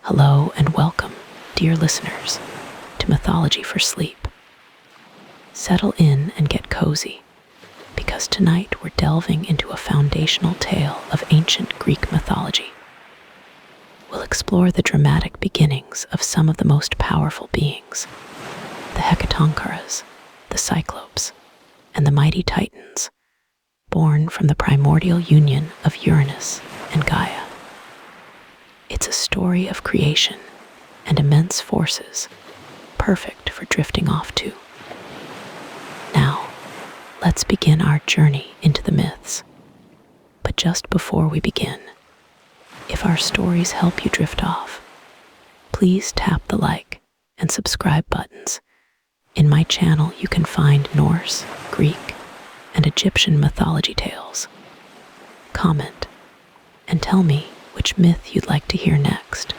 Hello and welcome, dear listeners, to Mythology for Sleep. Settle in and get cozy, because tonight we're delving into a foundational tale of ancient Greek mythology. We'll explore the dramatic beginnings of some of the most powerful beings, the Hecatoncheires, the Cyclopes, and the mighty Titans, born from the primordial union of Uranus and Gaia. It's a story of creation and immense forces, perfect for drifting off to. Now, let's begin our journey into the myths. But just before we begin, if our stories help you drift off, please tap the like and subscribe buttons. In my channel, you can find Norse, Greek, and Egyptian mythology tales. Comment and tell me which myth you'd like to hear next.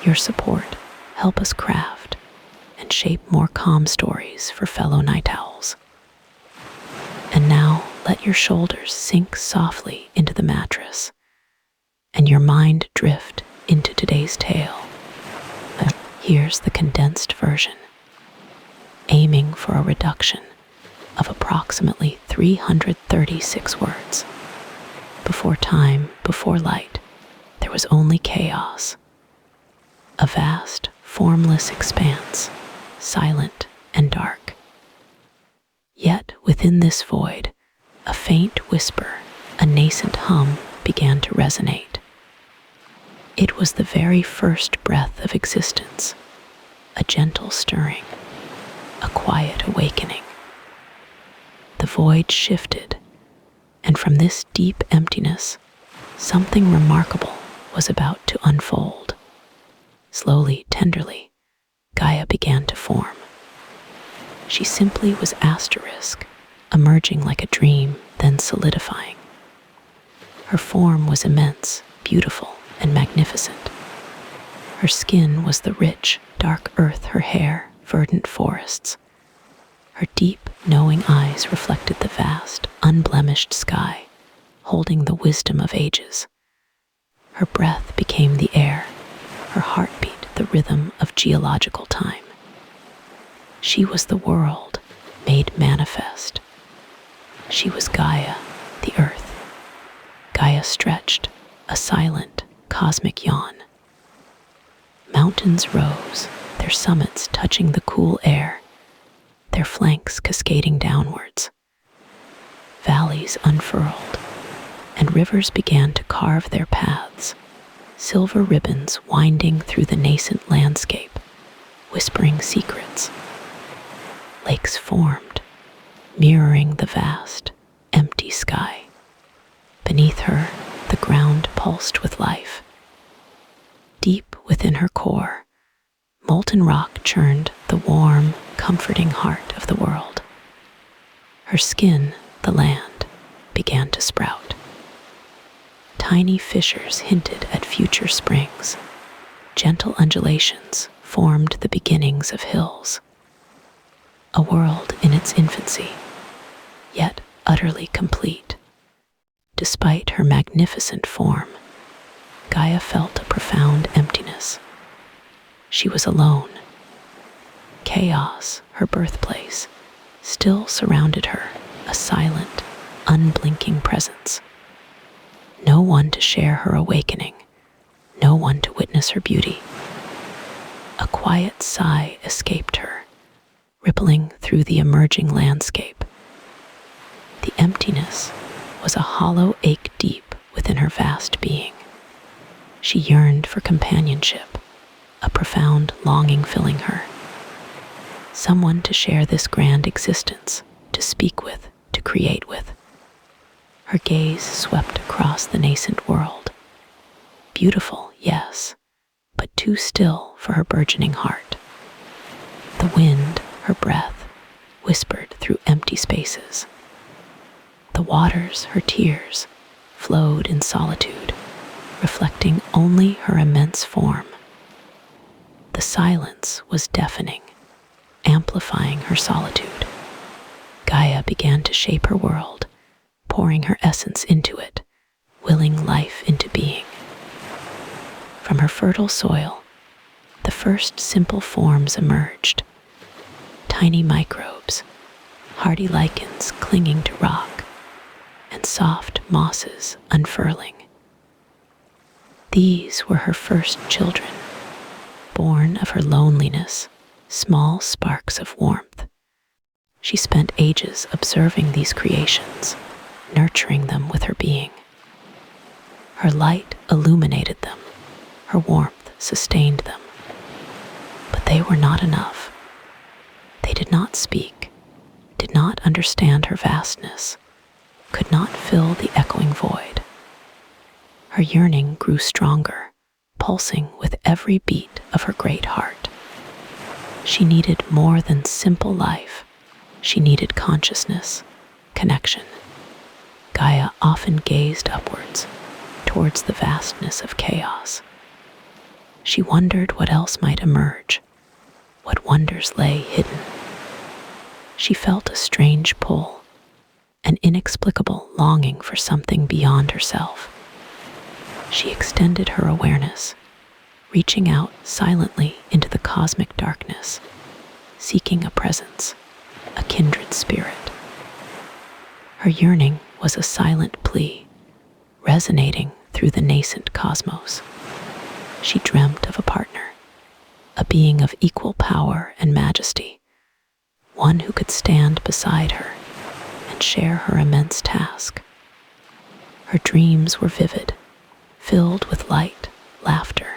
Your support helps us craft and shape more calm stories for fellow night owls. And now let your shoulders sink softly into the mattress and your mind drift into today's tale. Here's the condensed version, aiming for a reduction of approximately 336 words. Before time, before light, there was only chaos. A vast, formless expanse, silent and dark. Yet within this void, a faint whisper, a nascent hum began to resonate. It was the very first breath of existence, a gentle stirring, a quiet awakening. The void shifted, and from this deep emptiness, something remarkable was about to unfold. Slowly, tenderly, Gaia began to form. She simply was asterisk, emerging like a dream, then solidifying. Her form was immense, beautiful, and magnificent. Her skin was the rich, dark earth, her hair, verdant forests. Her deep, knowing eyes reflected the vast, unblemished sky, holding the wisdom of ages. Her breath became the air, her heartbeat the rhythm of geological time. She was the world made manifest. She was Gaia, the earth. Gaia stretched, a silent, cosmic yawn. Mountains rose, their summits touching the cool air, their flanks cascading downwards. Valleys unfurled, and rivers began to carve their paths, silver ribbons winding through the nascent landscape, whispering secrets. Lakes formed, mirroring the vast, empty sky. Beneath her, the ground pulsed with life. Deep within her core, molten rock churned the warm, comforting heart of the world. Her skin, the land, began to sprout. Tiny fissures hinted at future springs. Gentle undulations formed the beginnings of hills. A world in its infancy, yet utterly complete. Despite her magnificent form, Gaia felt a profound emptiness. She was alone. Chaos, her birthplace, still surrounded her, a silent, unblinking presence. No one to share her awakening, no one to witness her beauty. A quiet sigh escaped her, rippling through the emerging landscape. The emptiness was a hollow ache deep within her vast being. She yearned for companionship, a profound longing filling her. Someone to share this grand existence, to speak with, to create with. Her gaze swept across the nascent world. Beautiful, yes, but too still for her burgeoning heart. The wind, her breath, whispered through empty spaces. The waters, her tears, flowed in solitude, reflecting only her immense form. The silence was deafening, amplifying her solitude. Gaia began to shape her world, pouring her essence into it, willing life into being. From her fertile soil, the first simple forms emerged, tiny microbes, hardy lichens clinging to rock, and soft mosses unfurling. These were her first children, born of her loneliness, small sparks of warmth. She spent ages observing these creations, nurturing them with her being. Her light illuminated them, her warmth sustained them. But they were not enough. They did not speak, did not understand her vastness, could not fill the echoing void. Her yearning grew stronger, pulsing with every beat of her great heart. She needed more than simple life. She needed consciousness, connection. Gaia often gazed upwards, towards the vastness of chaos. She wondered what else might emerge, what wonders lay hidden. She felt a strange pull, an inexplicable longing for something beyond herself. She extended her awareness, reaching out silently into the cosmic darkness, seeking a presence, a kindred spirit. Her yearning was a silent plea, resonating through the nascent cosmos. She dreamt of a partner, a being of equal power and majesty, one who could stand beside her and share her immense task. Her dreams were vivid, filled with light, laughter,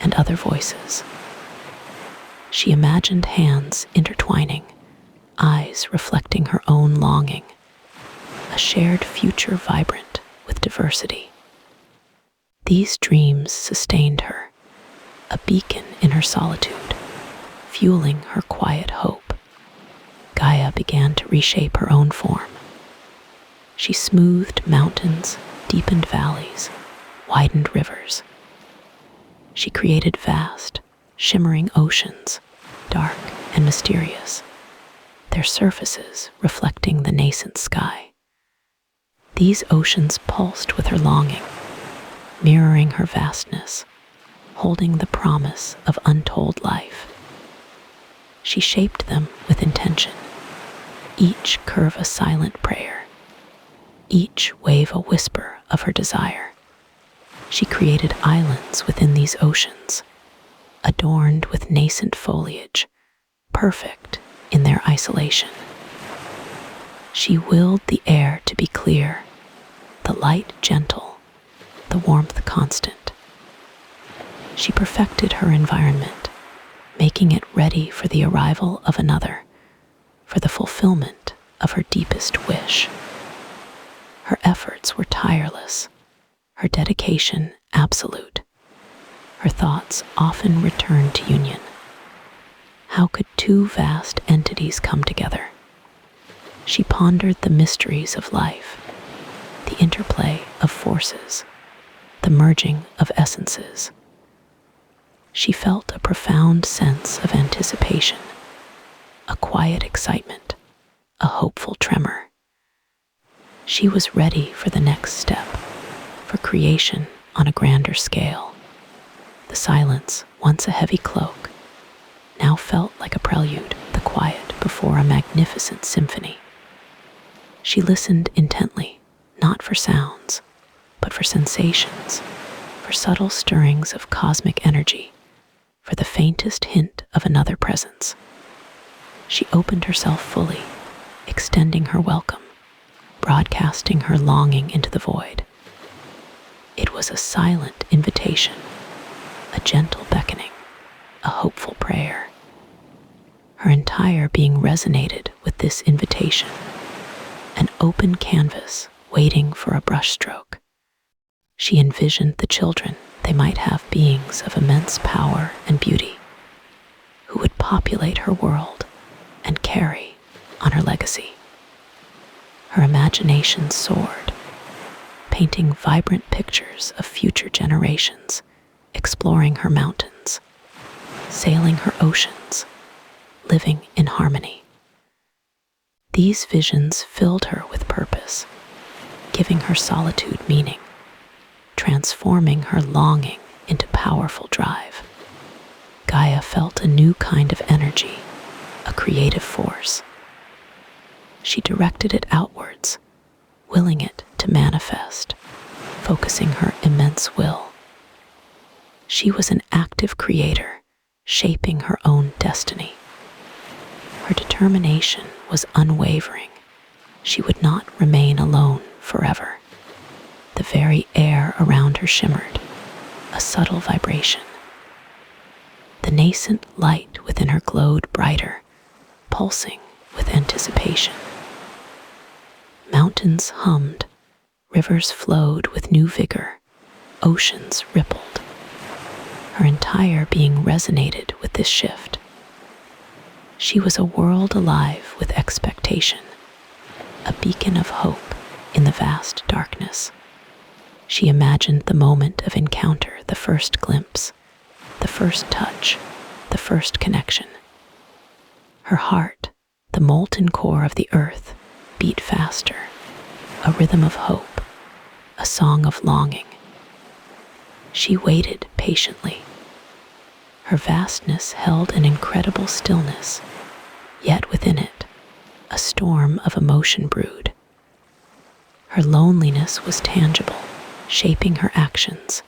and other voices. She imagined hands intertwining, eyes reflecting her own longing, a shared future vibrant with diversity. These dreams sustained her, a beacon in her solitude, fueling her quiet hope. Gaia began to reshape her own form. She smoothed mountains, deepened valleys, widened rivers. She created vast, shimmering oceans, dark and mysterious, their surfaces reflecting the nascent sky. These oceans pulsed with her longing, mirroring her vastness, holding the promise of untold life. She shaped them with intention, each curve a silent prayer, each wave a whisper of her desire. She created islands within these oceans, adorned with nascent foliage, perfect in their isolation. She willed the air to be clear, the light gentle, the warmth constant. She perfected her environment, making it ready for the arrival of another, for the fulfillment of her deepest wish. Her efforts were tireless, her dedication absolute. Her thoughts often returned to union. How could two vast entities come together? She pondered the mysteries of life, the interplay of forces, the merging of essences. She felt a profound sense of anticipation, a quiet excitement, a hopeful tremor. She was ready for the next step, for creation on a grander scale. The silence, once a heavy cloak, now felt like a prelude, the quiet before a magnificent symphony. She listened intently, not for sounds, but for sensations, for subtle stirrings of cosmic energy, for the faintest hint of another presence. She opened herself fully, extending her welcome, broadcasting her longing into the void. It was a silent invitation, a gentle beckoning, a hopeful prayer. Her entire being resonated with this invitation, an open canvas waiting for a brushstroke. She envisioned the children they might have beings of immense power and beauty, who would populate her world and carry on her legacy. Her imagination soared, painting vibrant pictures of future generations, exploring her mountains, sailing her oceans, living in harmony. These visions filled her with purpose, giving her solitude meaning, transforming her longing into powerful drive. Gaia felt a new kind of energy, a creative force. She directed it outwards, willing it to manifest, focusing her immense will. She was an active creator, shaping her own destiny. Her determination was unwavering. She would not remain alone forever. The very air around her shimmered, a subtle vibration. The nascent light within her glowed brighter, pulsing with anticipation. Mountains hummed, rivers flowed with new vigor, oceans rippled. Her entire being resonated with this shift. She was a world alive with expectation, a beacon of hope in the vast darkness. She imagined the moment of encounter, the first glimpse, the first touch, the first connection. Her heart, the molten core of the earth, beat faster, a rhythm of hope, a song of longing. She waited patiently. Her vastness held an incredible stillness, yet within it, a storm of emotion brewed. Her loneliness was tangible, shaping her actions,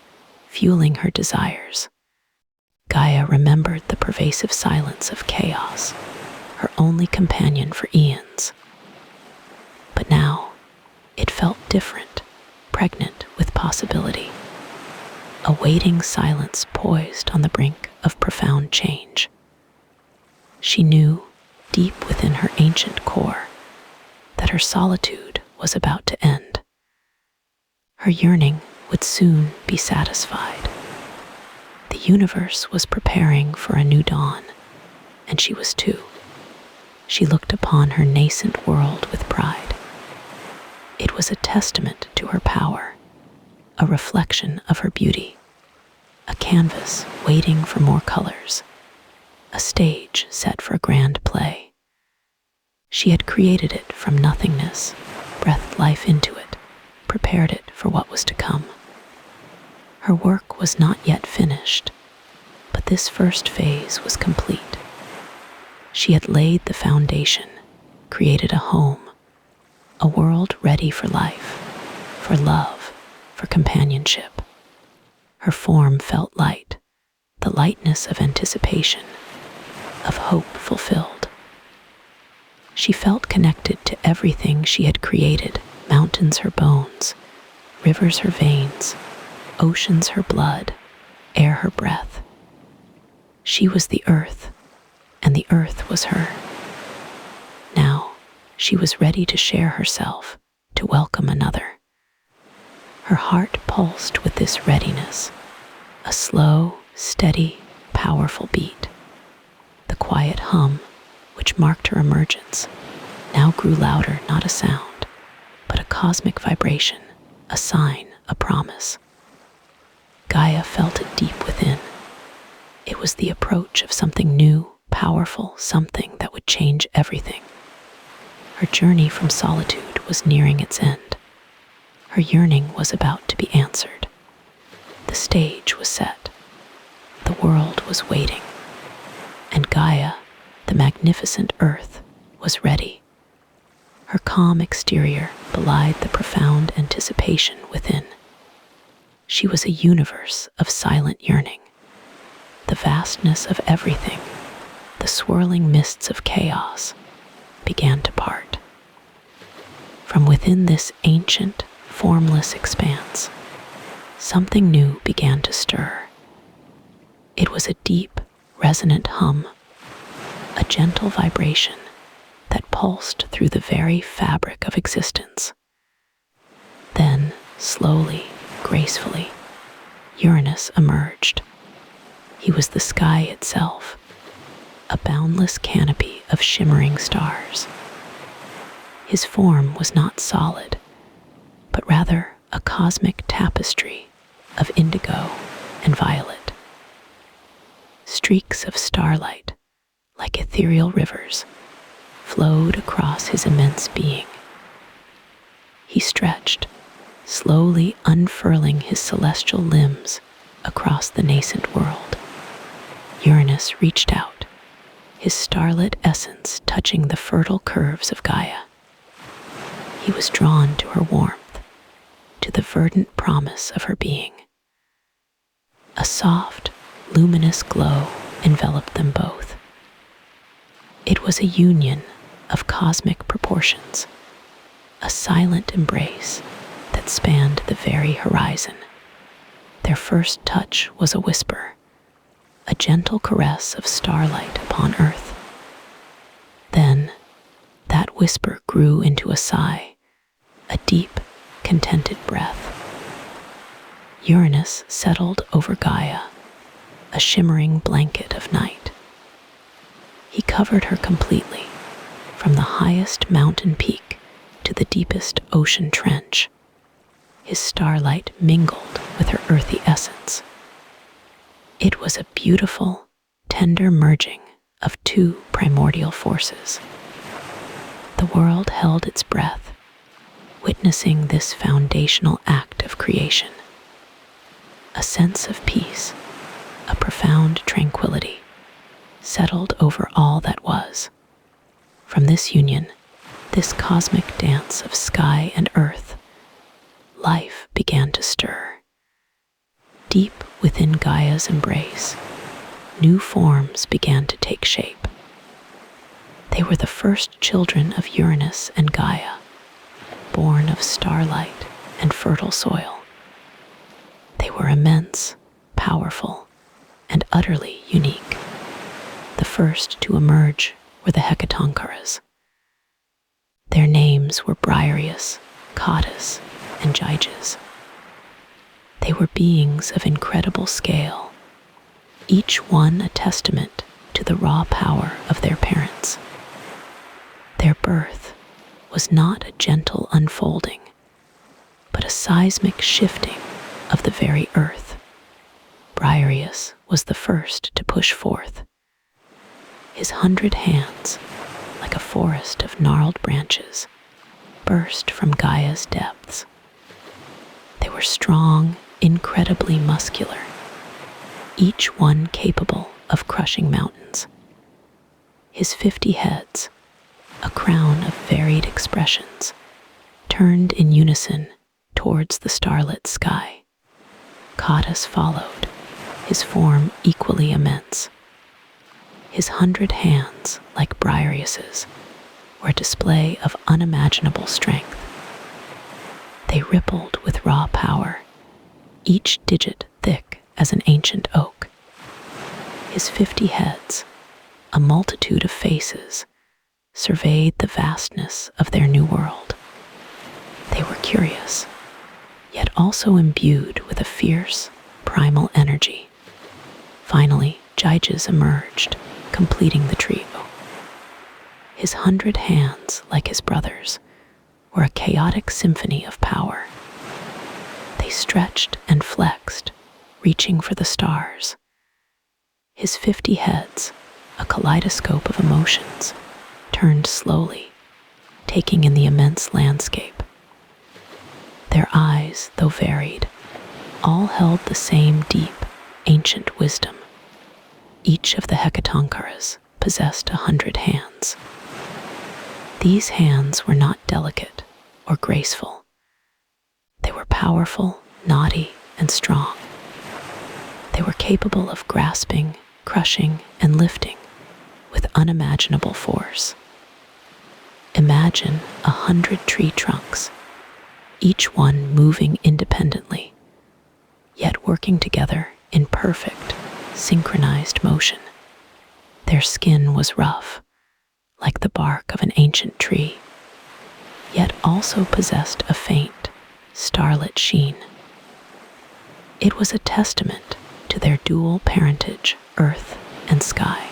fueling her desires. Gaia remembered the pervasive silence of chaos, her only companion for eons. But now, it felt different, pregnant with possibility. A waiting silence poised on the brink of profound change. She knew, deep within her ancient core, that her solitude was about to end. Her yearning would soon be satisfied. The universe was preparing for a new dawn, and she was too. She looked upon her nascent world with pride. It was a testament to her power, a reflection of her beauty, a canvas waiting for more colors, a stage set for grand play. She had created it from nothingness, breathed life into it, prepared it for what was to come. Her work was not yet finished, but this first phase was complete. She had laid the foundation, created a home, a world ready for life, for love, for companionship. Her form felt light, the lightness of anticipation, of hope fulfilled. She felt connected to everything she had created, mountains her bones, rivers her veins, oceans her blood, air her breath. She was the earth, and the earth was her. Now, she was ready to share herself, to welcome another. Her heart pulsed with this readiness, a slow, steady, powerful beat. The quiet hum, which marked her emergence, now grew louder, not a sound, but a cosmic vibration, a sign, a promise. Gaia felt it deep within. It was the approach of something new, powerful, something that would change everything. Her journey from solitude was nearing its end. Her yearning was about to be answered. The stage was set. The world was waiting. And Gaia, the magnificent earth, was ready. Her calm exterior belied the profound anticipation within. She was a universe of silent yearning. The vastness of everything, the swirling mists of chaos, began to part. From within this ancient, formless expanse, something new began to stir. It was a deep, resonant hum, a gentle vibration that pulsed through the very fabric of existence. Then, slowly, gracefully, Uranus emerged. He was the sky itself, a boundless canopy of shimmering stars. His form was not solid, but rather a cosmic tapestry of indigo and violet. Streaks of starlight, like ethereal rivers, flowed across his immense being. He stretched, slowly unfurling his celestial limbs across the nascent world. Uranus reached out, his starlit essence touching the fertile curves of Gaia. He was drawn to her warmth, to the verdant promise of her being. A soft, luminous glow enveloped them both. It was a union of cosmic proportions, a silent embrace that spanned the very horizon. Their first touch was a whisper, a gentle caress of starlight upon earth. Then, that whisper grew into a sigh, a deep, contented breath. Uranus settled over Gaia, a shimmering blanket of night. He covered her completely, from the highest mountain peak to the deepest ocean trench. His starlight mingled with her earthy essence. It was a beautiful, tender merging of two primordial forces. The world held its breath, witnessing this foundational act of creation. A sense of peace, a profound tranquility, settled over all that was. From this union, this cosmic dance of sky and earth, life began to stir. Deep within Gaia's embrace, new forms began to take shape. They were the first children of Uranus and Gaia, born of starlight and fertile soil. They were immense, powerful, and utterly unique. The first to emerge were the Hecatoncheires. Their names were Briareus, Cottus, and Gyges. They were beings of incredible scale, each one a testament to the raw power of their parents. Their birth was not a gentle unfolding, but a seismic shifting of the very earth. Briareus was the first to push forth. His 100 hands, like a forest of gnarled branches, burst from Gaia's depths. They were strong, incredibly muscular, each one capable of crushing mountains. His 50 heads, a crown of varied expressions, turned in unison towards the starlit sky. Cottus followed, his form equally immense. His 100 hands, like Briareus's, were a display of unimaginable strength. They rippled with raw power, each digit thick as an ancient oak. His 50 heads, a multitude of faces, surveyed the vastness of their new world. They were curious, yet also imbued with a fierce, primal energy. Finally, Gyges emerged, completing the trio. His 100 hands, like his brothers, were a chaotic symphony of power. They stretched and flexed, reaching for the stars. His 50 heads, a kaleidoscope of emotions, turned slowly, taking in the immense landscape. Their eyes, though varied, all held the same deep, ancient wisdom. Each of the Hecatoncheires possessed 100 hands. These hands were not delicate or graceful. They were powerful, knotty, and strong. They were capable of grasping, crushing, and lifting with unimaginable force. Imagine 100 tree trunks, each one moving independently, yet working together in perfect, synchronized motion. Their skin was rough, like the bark of an ancient tree, yet also possessed a faint, starlit sheen. It was a testament to their dual parentage, earth and sky.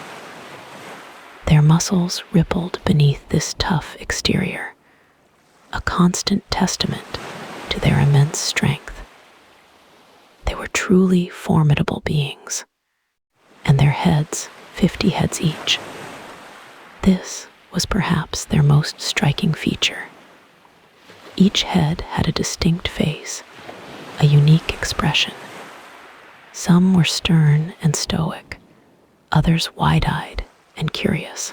Their muscles rippled beneath this tough exterior, a constant testament to their immense strength. They were truly formidable beings, and their heads, 50 heads each. This was perhaps their most striking feature. Each head had a distinct face, a unique expression. Some were stern and stoic, others wide-eyed and curious.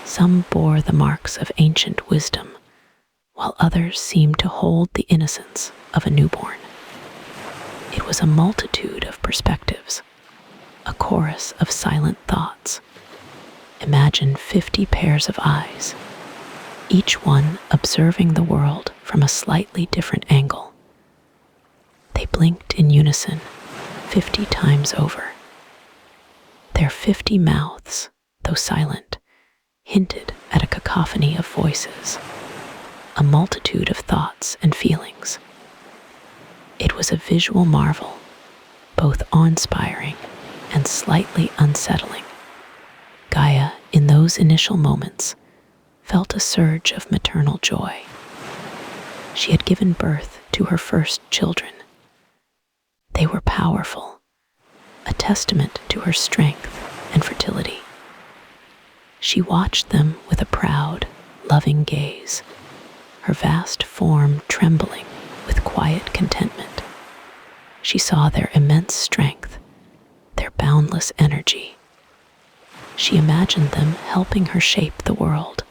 Some bore the marks of ancient wisdom, while others seemed to hold the innocence of a newborn. It was a multitude of perspectives, a chorus of silent thoughts. Imagine 50 pairs of eyes, each one observing the world from a slightly different angle. They blinked in unison 50 times over. Their 50 mouths, though silent, hinted at a cacophony of voices, a multitude of thoughts and feelings. It was a visual marvel, both awe-inspiring and slightly unsettling. Gaia, in those initial moments, felt a surge of maternal joy. She had given birth to her first children. They were powerful, a testament to her strength and fertility. She watched them with a proud, loving gaze, her vast form trembling with quiet contentment. She saw their immense strength, their boundless energy. She imagined them helping her shape the world,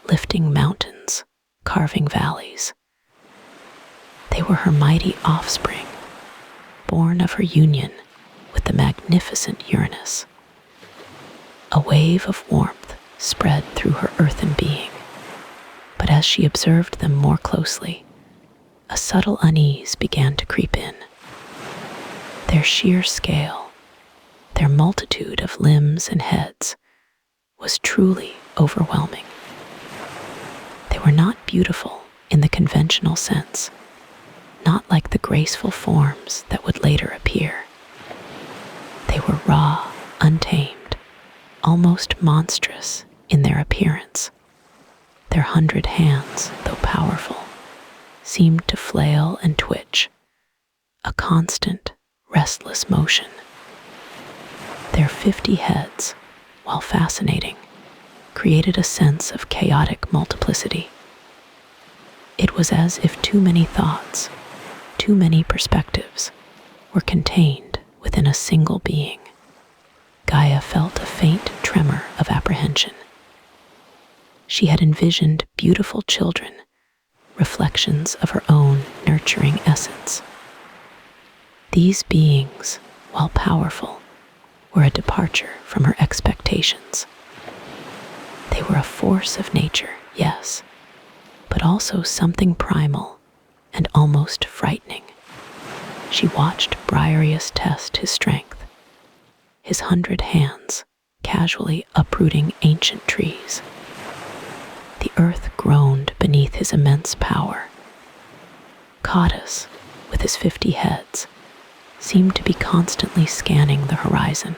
lifting mountains, carving valleys. They were her mighty offspring, born of her union with the magnificent Uranus. A wave of warmth spread through her earthen being, but as she observed them more closely, a subtle unease began to creep in. Their sheer scale, their multitude of limbs and heads, was truly overwhelming. They were not beautiful in the conventional sense, not like the graceful forms that would later appear. They were raw, untamed, almost monstrous in their appearance. Their 100 hands, though powerful, seemed to flail and twitch, a constant, restless motion. Their 50 heads, while fascinating, created a sense of chaotic multiplicity. It was as if too many thoughts, too many perspectives, were contained within a single being. Gaia felt a faint tremor of apprehension. She had envisioned beautiful children, reflections of her own nurturing essence. These beings, while powerful, were a departure from her expectations. They were a force of nature, yes, but also something primal and almost frightening. She watched Briareus test his strength, his 100 hands casually uprooting ancient trees. The earth groaned beneath his immense power. Codus, with his 50 heads, seemed to be constantly scanning the horizon,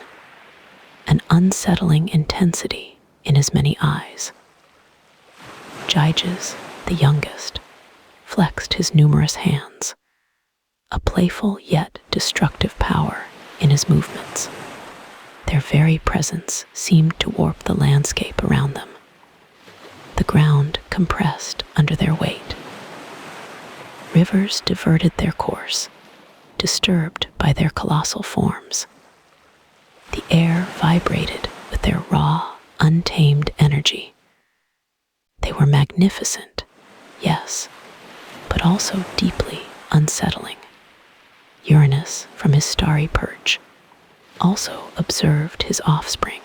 an unsettling intensity in his many eyes. Gyges, the youngest, flexed his numerous hands, a playful yet destructive power in his movements. Their very presence seemed to warp the landscape around them. The ground compressed under their weight. Rivers diverted their course, disturbed by their colossal forms. The air vibrated with their raw, untamed energy. They were magnificent, yes, but also deeply unsettling. Uranus, from his starry perch, also observed his offspring.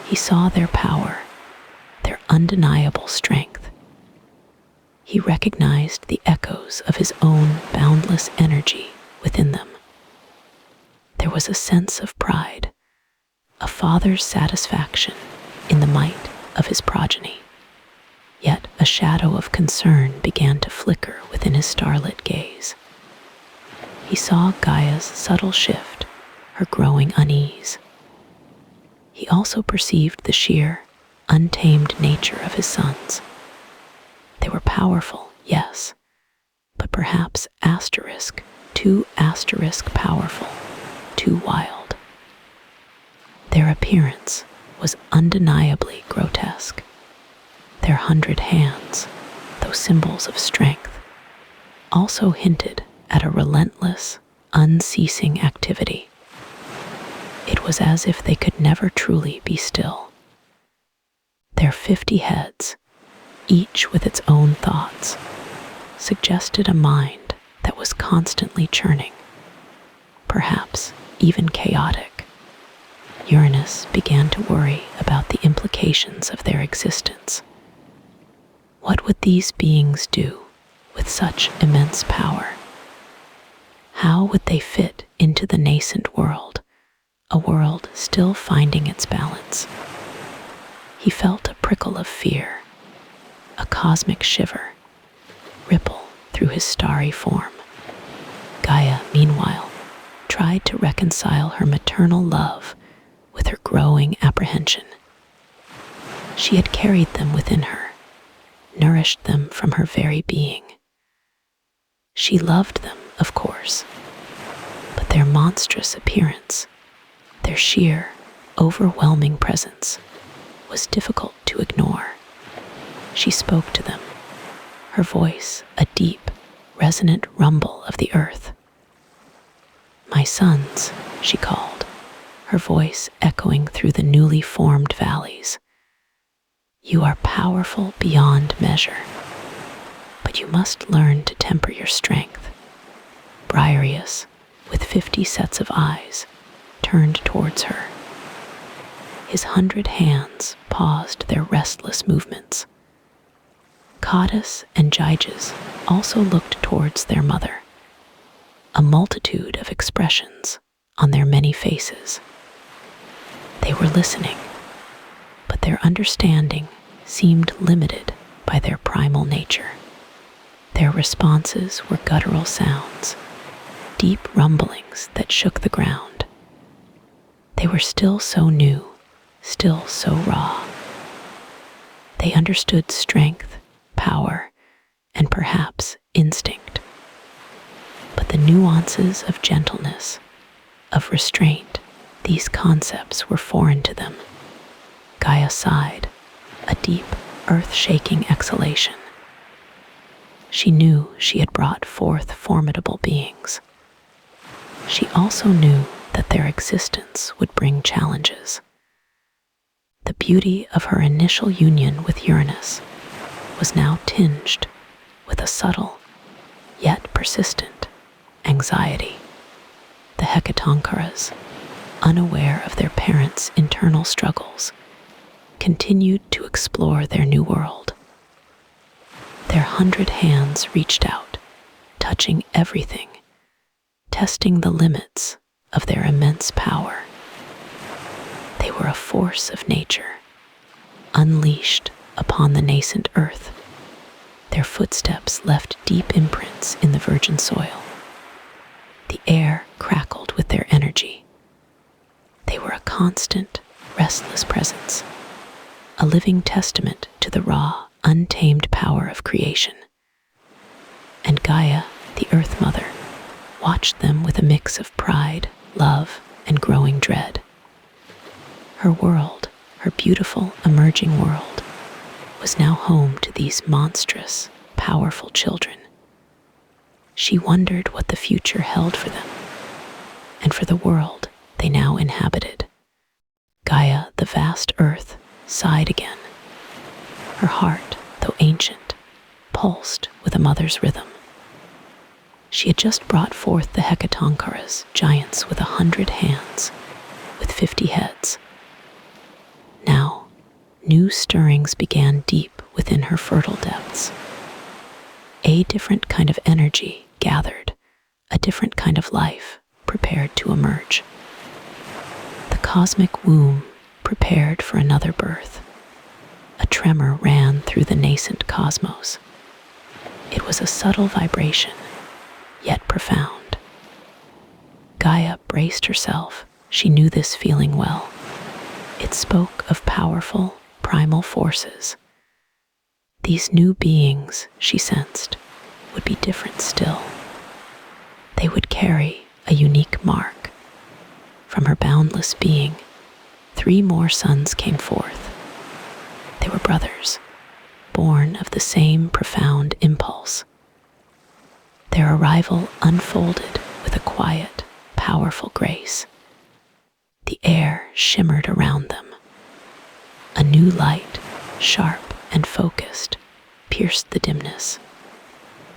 He saw their power, their undeniable strength. He recognized the echoes of his own boundless energy within them. There was a sense of pride, a father's satisfaction in the might of his progeny. Yet a shadow of concern began to flicker within his starlit gaze. He saw Gaia's subtle shift, her growing unease. He also perceived the sheer, untamed nature of his sons. They were powerful, yes, but perhaps too powerful, too wild. Their appearance was undeniably grotesque. Their 100 hands, though symbols of strength, also hinted at a relentless, unceasing activity. It was as if they could never truly be still. Their 50 heads, each with its own thoughts, suggested a mind that was constantly churning, perhaps even chaotic. Uranus began to worry about the implications of their existence. What would these beings do with such immense power? How would they fit into the nascent world, a world still finding its balance? He felt a prickle of fear, a cosmic shiver, ripple through his starry form. Gaia, meanwhile, tried to reconcile her maternal love with her growing apprehension. She had carried them within her, nourished them from her very being. She loved them, of course, but their monstrous appearance, their sheer, overwhelming presence, was difficult to ignore. She spoke to them, her voice a deep, resonant rumble of the earth. "My sons," she called, her voice echoing through the newly formed valleys. "You are powerful beyond measure, but you must learn to temper your strength." Briareus, with 50 sets of eyes, turned towards her. His 100 hands paused their restless movements. Codus and Gyges also looked towards their mother, a multitude of expressions on their many faces. They were listening, but their understanding seemed limited by their primal nature. Their responses were guttural sounds, deep rumblings that shook the ground. They were still so new, still so raw. They understood strength, power, and perhaps instinct. But the nuances of gentleness, of restraint, these concepts were foreign to them. Gaia sighed, a deep, earth-shaking exhalation. She knew she had brought forth formidable beings. She also knew that their existence would bring challenges. The beauty of her initial union with Uranus was now tinged with a subtle, yet persistent, anxiety. The Hecatoncheires, unaware of their parents' internal struggles, continued to explore their new world. Their 100 hands reached out, touching everything, testing the limits of their immense power. They were a force of nature, unleashed upon the nascent earth. Their footsteps left deep imprints in the virgin soil. The air crackled with their energy. They were a constant, restless presence, a living testament to the raw, untamed power of creation. And Gaia, the Earth Mother, watched them with a mix of pride, love, and growing dread. Her world, her beautiful, emerging world, was now home to these monstrous, powerful children. She wondered what the future held for them, and for the world they now inhabited. Gaia, the vast earth, sighed again. Her heart, though ancient, pulsed with a mother's rhythm. She had just brought forth the Hecatoncheires, giants with 100 hands, with 50 heads. Now, new stirrings began deep within her fertile depths. A different kind of energy gathered, a different kind of life prepared to emerge. The cosmic womb prepared for another birth. A tremor ran through the nascent cosmos. It was a subtle vibration, yet profound. Gaia braced herself. She knew this feeling well. It spoke of powerful, primal forces. These new beings, she sensed, would be different still. They would carry a unique mark. From her boundless being, 3 more sons came forth. They were brothers, born of the same profound impulse. Their arrival unfolded with a quiet, powerful grace. The air shimmered around them. A new light, sharp and focused, pierced the dimness.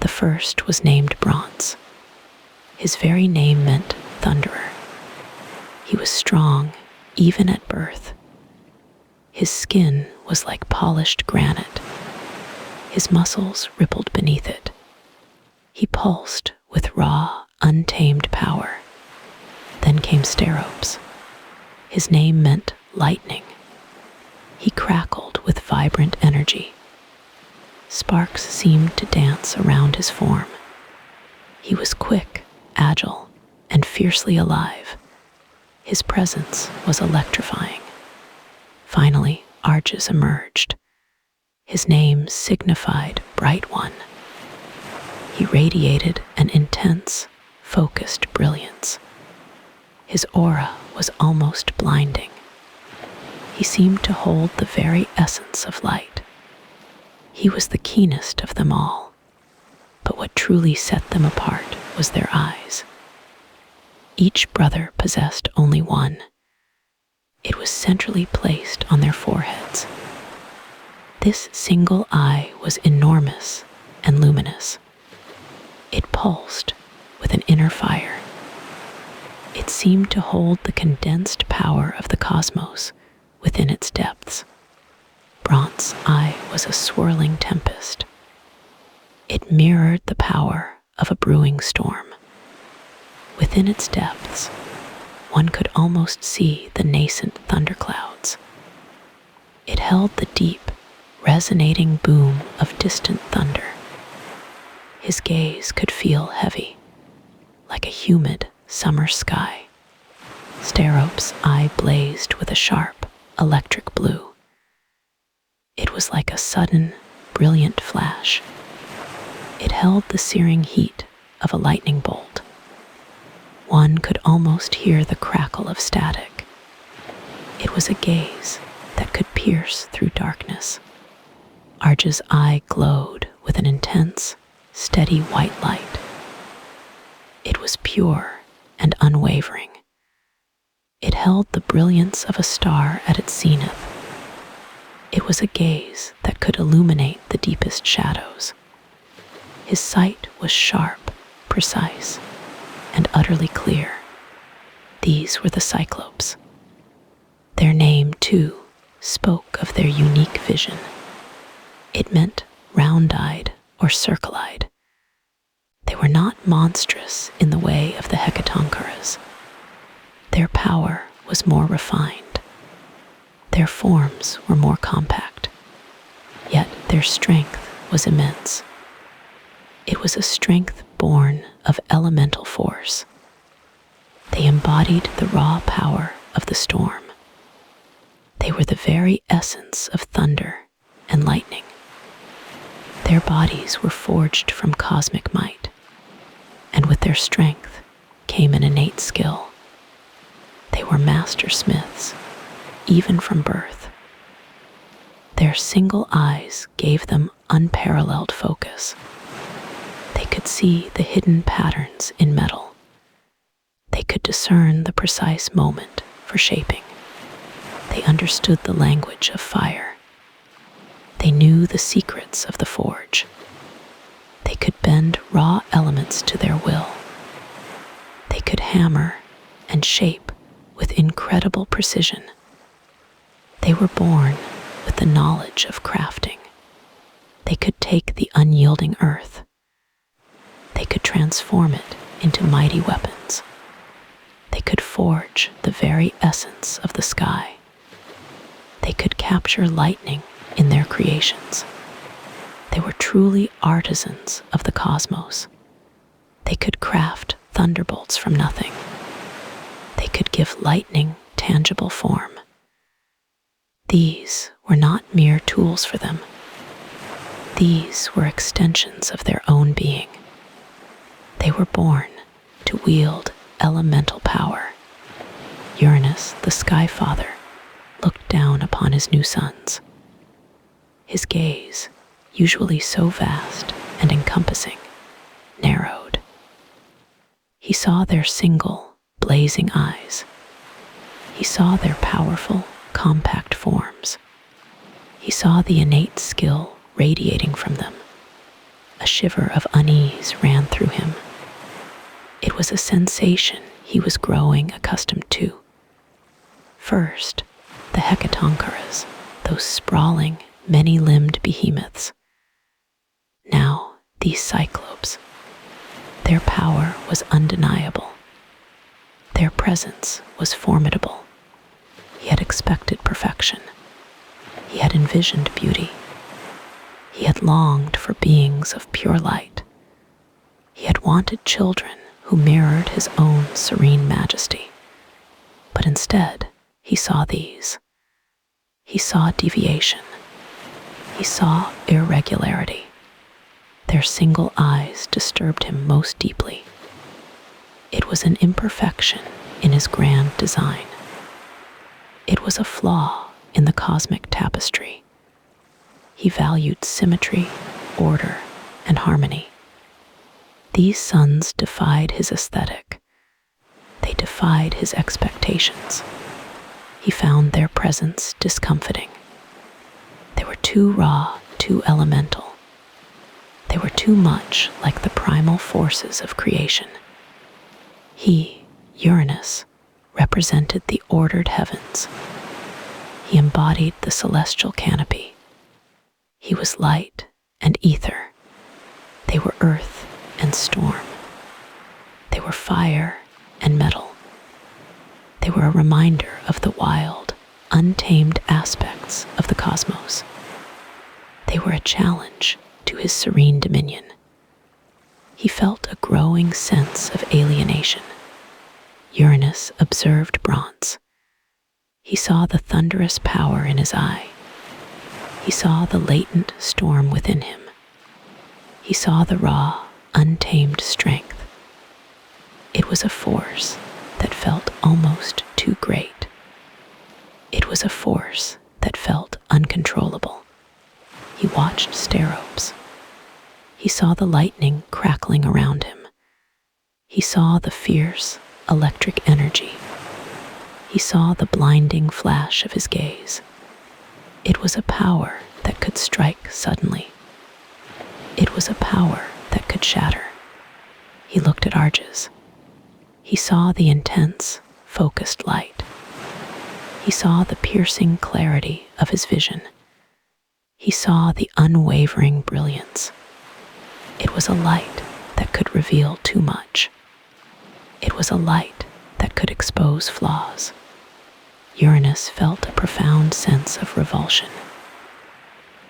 The first was named Bronze. His very name meant thunderer. He was strong, even at birth. His skin was like polished granite. His muscles rippled beneath it. He pulsed with raw, untamed power. Then came Steropes. His name meant lightning. He crackled with vibrant energy. Sparks seemed to dance around his form. He was quick, agile, and fiercely alive. His presence was electrifying. Finally, Arges emerged. His name signified Bright One. He radiated an intense, focused brilliance. His aura was almost blinding. He seemed to hold the very essence of light. He was the keenest of them all, but what truly set them apart was their eyes. Each brother possessed only one. It was centrally placed on their foreheads. This single eye was enormous and luminous. It pulsed with an inner fire. It seemed to hold the condensed power of the cosmos within its depths. Bronze's eye was a swirling tempest. It mirrored the power of a brewing storm. Within its depths, one could almost see the nascent thunderclouds. It held the deep, resonating boom of distant thunder. His gaze could feel heavy, like a humid summer sky. Steropes' eye blazed with a sharp, electric blue. It was like a sudden, brilliant flash. It held the searing heat of a lightning bolt. One could almost hear the crackle of static. It was a gaze that could pierce through darkness. Arges' eye glowed with an intense, steady white light. It was pure and unwavering. It held the brilliance of a star at its zenith. It was a gaze that could illuminate the deepest shadows. His sight was sharp, precise, and utterly clear. These were the Cyclopes. Their name, too, spoke of their unique vision. It meant round-eyed or circle-eyed. They were not monstrous in the way of the Hecatoncheires. Their power was more refined. Their forms were more compact. Yet their strength was immense. It was a strength born of elemental force. They embodied the raw power of the storm. They were the very essence of thunder and lightning. Their bodies were forged from cosmic might, and with their strength came an innate skill. They were master smiths, even from birth. Their single eyes gave them unparalleled focus. They could see the hidden patterns in metal. They could discern the precise moment for shaping. They understood the language of fire. They knew the secrets of the forge. They could bend raw elements to their will. They could hammer and shape with incredible precision. They were born with the knowledge of crafting. They could take the unyielding earth. They could transform it into mighty weapons. They could forge the very essence of the sky. They could capture lightning in their creations. They were truly artisans of the cosmos. They could craft thunderbolts from nothing. They could give lightning tangible form. These were not mere tools for them. These were extensions of their own being. They were born to wield elemental power. Uranus, the Sky Father, looked down upon his new sons. His gaze, usually so vast and encompassing, narrowed. He saw their single, blazing eyes. He saw their powerful, compact forms. He saw the innate skill radiating from them. A shiver of unease ran through him. It was a sensation he was growing accustomed to. First, the Hecatoncheires, those sprawling, many-limbed behemoths. Now, these cyclopes. Their power was undeniable. Their presence was formidable. He had expected perfection. He had envisioned beauty. He had longed for beings of pure light. He had wanted children who mirrored his own serene majesty. But instead, he saw these. He saw deviation. He saw irregularity. Their single eyes disturbed him most deeply. It was an imperfection in his grand design. It was a flaw in the cosmic tapestry. He valued symmetry, order, and harmony. These suns defied his aesthetic. They defied his expectations. He found their presence discomfiting. They were too raw, too elemental. They were too much like the primal forces of creation. He, Uranus, represented the ordered heavens. He embodied the celestial canopy. He was light and ether. They were earth and storm. They were fire and metal. They were a reminder of the wild, untamed aspects of the cosmos. They were a challenge to his serene dominion. He felt a growing sense of alienation. Uranus observed Bronze. He saw the thunderous power in his eye. He saw the latent storm within him. He saw the raw, untamed strength. It was a force that felt almost too great. It was a force that felt uncontrollable. He watched Steropes. He saw the lightning crackling around him. He saw the fierce, electric energy. He saw the blinding flash of his gaze. It was a power that could strike suddenly. It was a power that could shatter. He looked at Arges. He saw the intense, focused light. He saw the piercing clarity of his vision. He saw the unwavering brilliance. It was a light that could reveal too much. It was a light that could expose flaws. Uranus felt a profound sense of revulsion.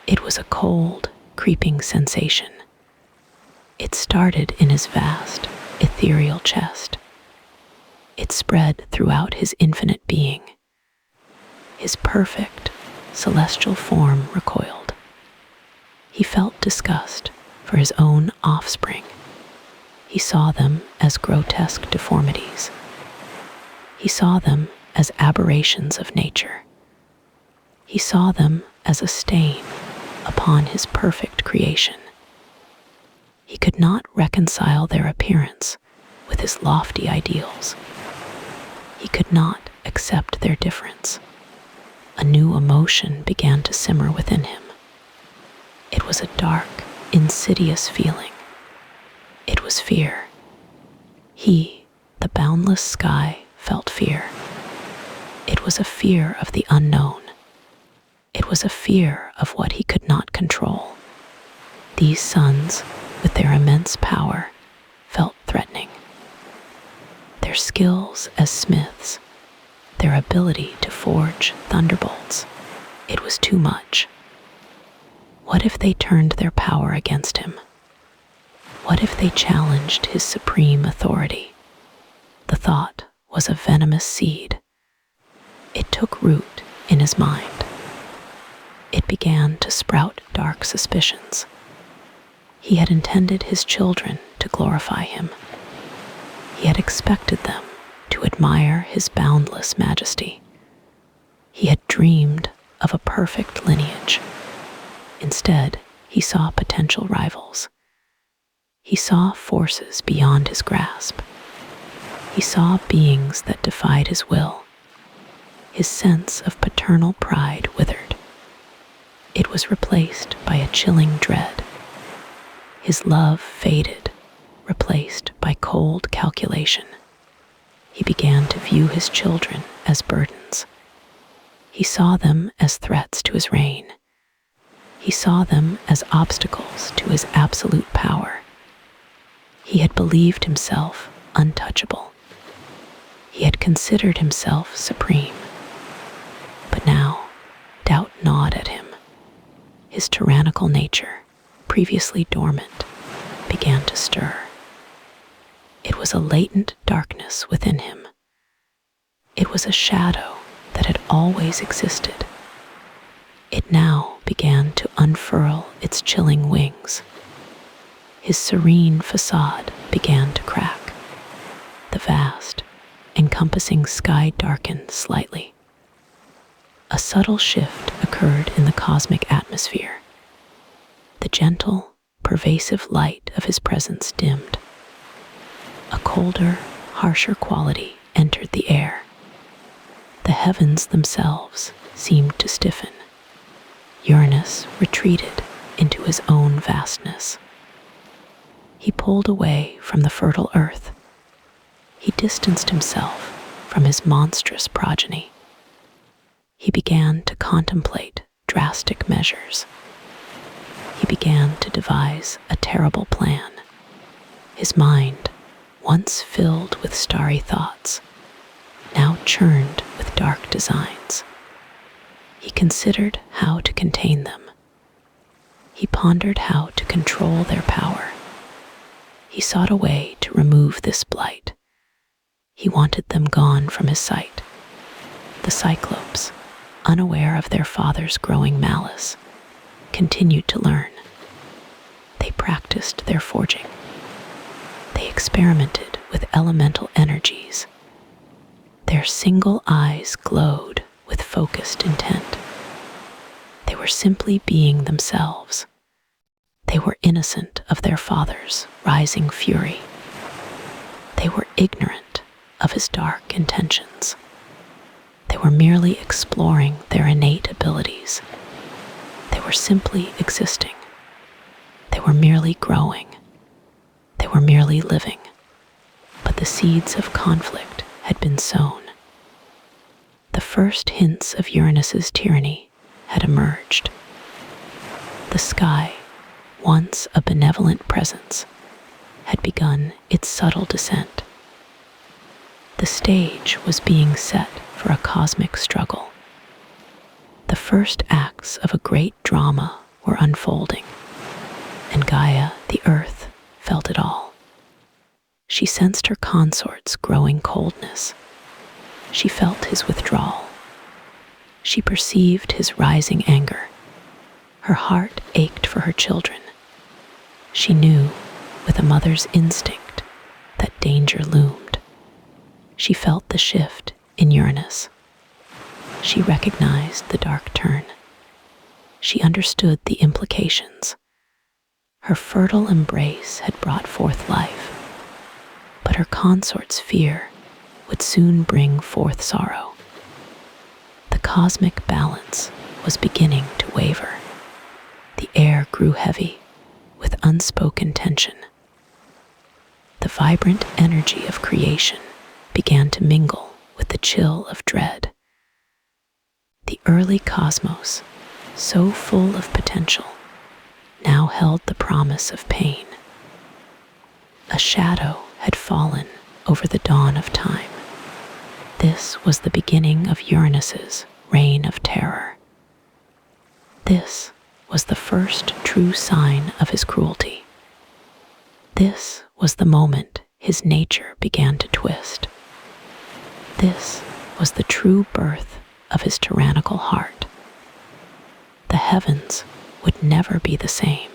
It was a cold, creeping sensation. It started in his vast, ethereal chest. It spread throughout his infinite being. His perfect, celestial form recoiled. He felt disgust for his own offspring. He saw them as grotesque deformities. He saw them as aberrations of nature. He saw them as a stain upon his perfect creation. He could not reconcile their appearance with his lofty ideals. He could not accept their difference. A new emotion began to simmer within him. It was a dark, insidious feeling. It was fear. He, the boundless sky, felt fear. It was a fear of the unknown. It was a fear of what he could not control. These suns, with their immense power, felt threatening. Their skills as smiths, their ability to forge thunderbolts, it was too much. What if they turned their power against him? What if they challenged his supreme authority? The thought was a venomous seed. It took root in his mind. It began to sprout dark suspicions. He had intended his children to glorify him. He had expected them to admire his boundless majesty. He had dreamed of a perfect lineage. Instead, he saw potential rivals. He saw forces beyond his grasp. He saw beings that defied his will. His sense of paternal pride withered. It was replaced by a chilling dread. His love faded, replaced by cold calculation. He began to view his children as burdens. He saw them as threats to his reign. He saw them as obstacles to his absolute power. He had believed himself untouchable. He had considered himself supreme. But now, doubt gnawed at him. His tyrannical nature, previously dormant, began to stir. It was a latent darkness within him. It was a shadow that had always existed. It now began to unfurl its chilling wings. His serene facade began to crack. The vast, encompassing sky darkened slightly. A subtle shift occurred in the cosmic atmosphere. The gentle, pervasive light of his presence dimmed. A colder, harsher quality entered the air. The heavens themselves seemed to stiffen. Uranus retreated into his own vastness. He pulled away from the fertile earth. He distanced himself from his monstrous progeny. He began to contemplate drastic measures. He began to devise a terrible plan. His mind, once filled with starry thoughts, now churned with dark designs. He considered how to contain them. He pondered how to control their power. He sought a way to remove this blight. He wanted them gone from his sight. The Cyclopes, unaware of their father's growing malice, continued to learn. They practiced their forging. They experimented with elemental energies. Their single eyes glowed with focused intent. They were simply being themselves. They were innocent of their father's rising fury. They were ignorant of his dark intentions. They were merely exploring their innate abilities. They were simply existing. They were merely growing. They were merely living. But the seeds of conflict had been sown. The first hints of Uranus's tyranny had emerged. The sky, once a benevolent presence, had begun its subtle descent. The stage was being set for a cosmic struggle. The first acts of a great drama were unfolding, and Gaia, the earth, felt it all. She sensed her consort's growing coldness. She felt his withdrawal. She perceived his rising anger. Her heart ached for her children. She knew, with a mother's instinct, that danger loomed. She felt the shift in Uranus. She recognized the dark turn. She understood the implications. Her fertile embrace had brought forth life, but her consort's fear would soon bring forth sorrow. The cosmic balance was beginning to waver. The air grew heavy with unspoken tension. The vibrant energy of creation began to mingle with the chill of dread. The early cosmos, so full of potential, now held the promise of pain. A shadow had fallen over the dawn of time. This was the beginning of Uranus's reign of terror. This was the first true sign of his cruelty. This was the moment his nature began to twist. This was the true birth of his tyrannical heart. The heavens would never be the same.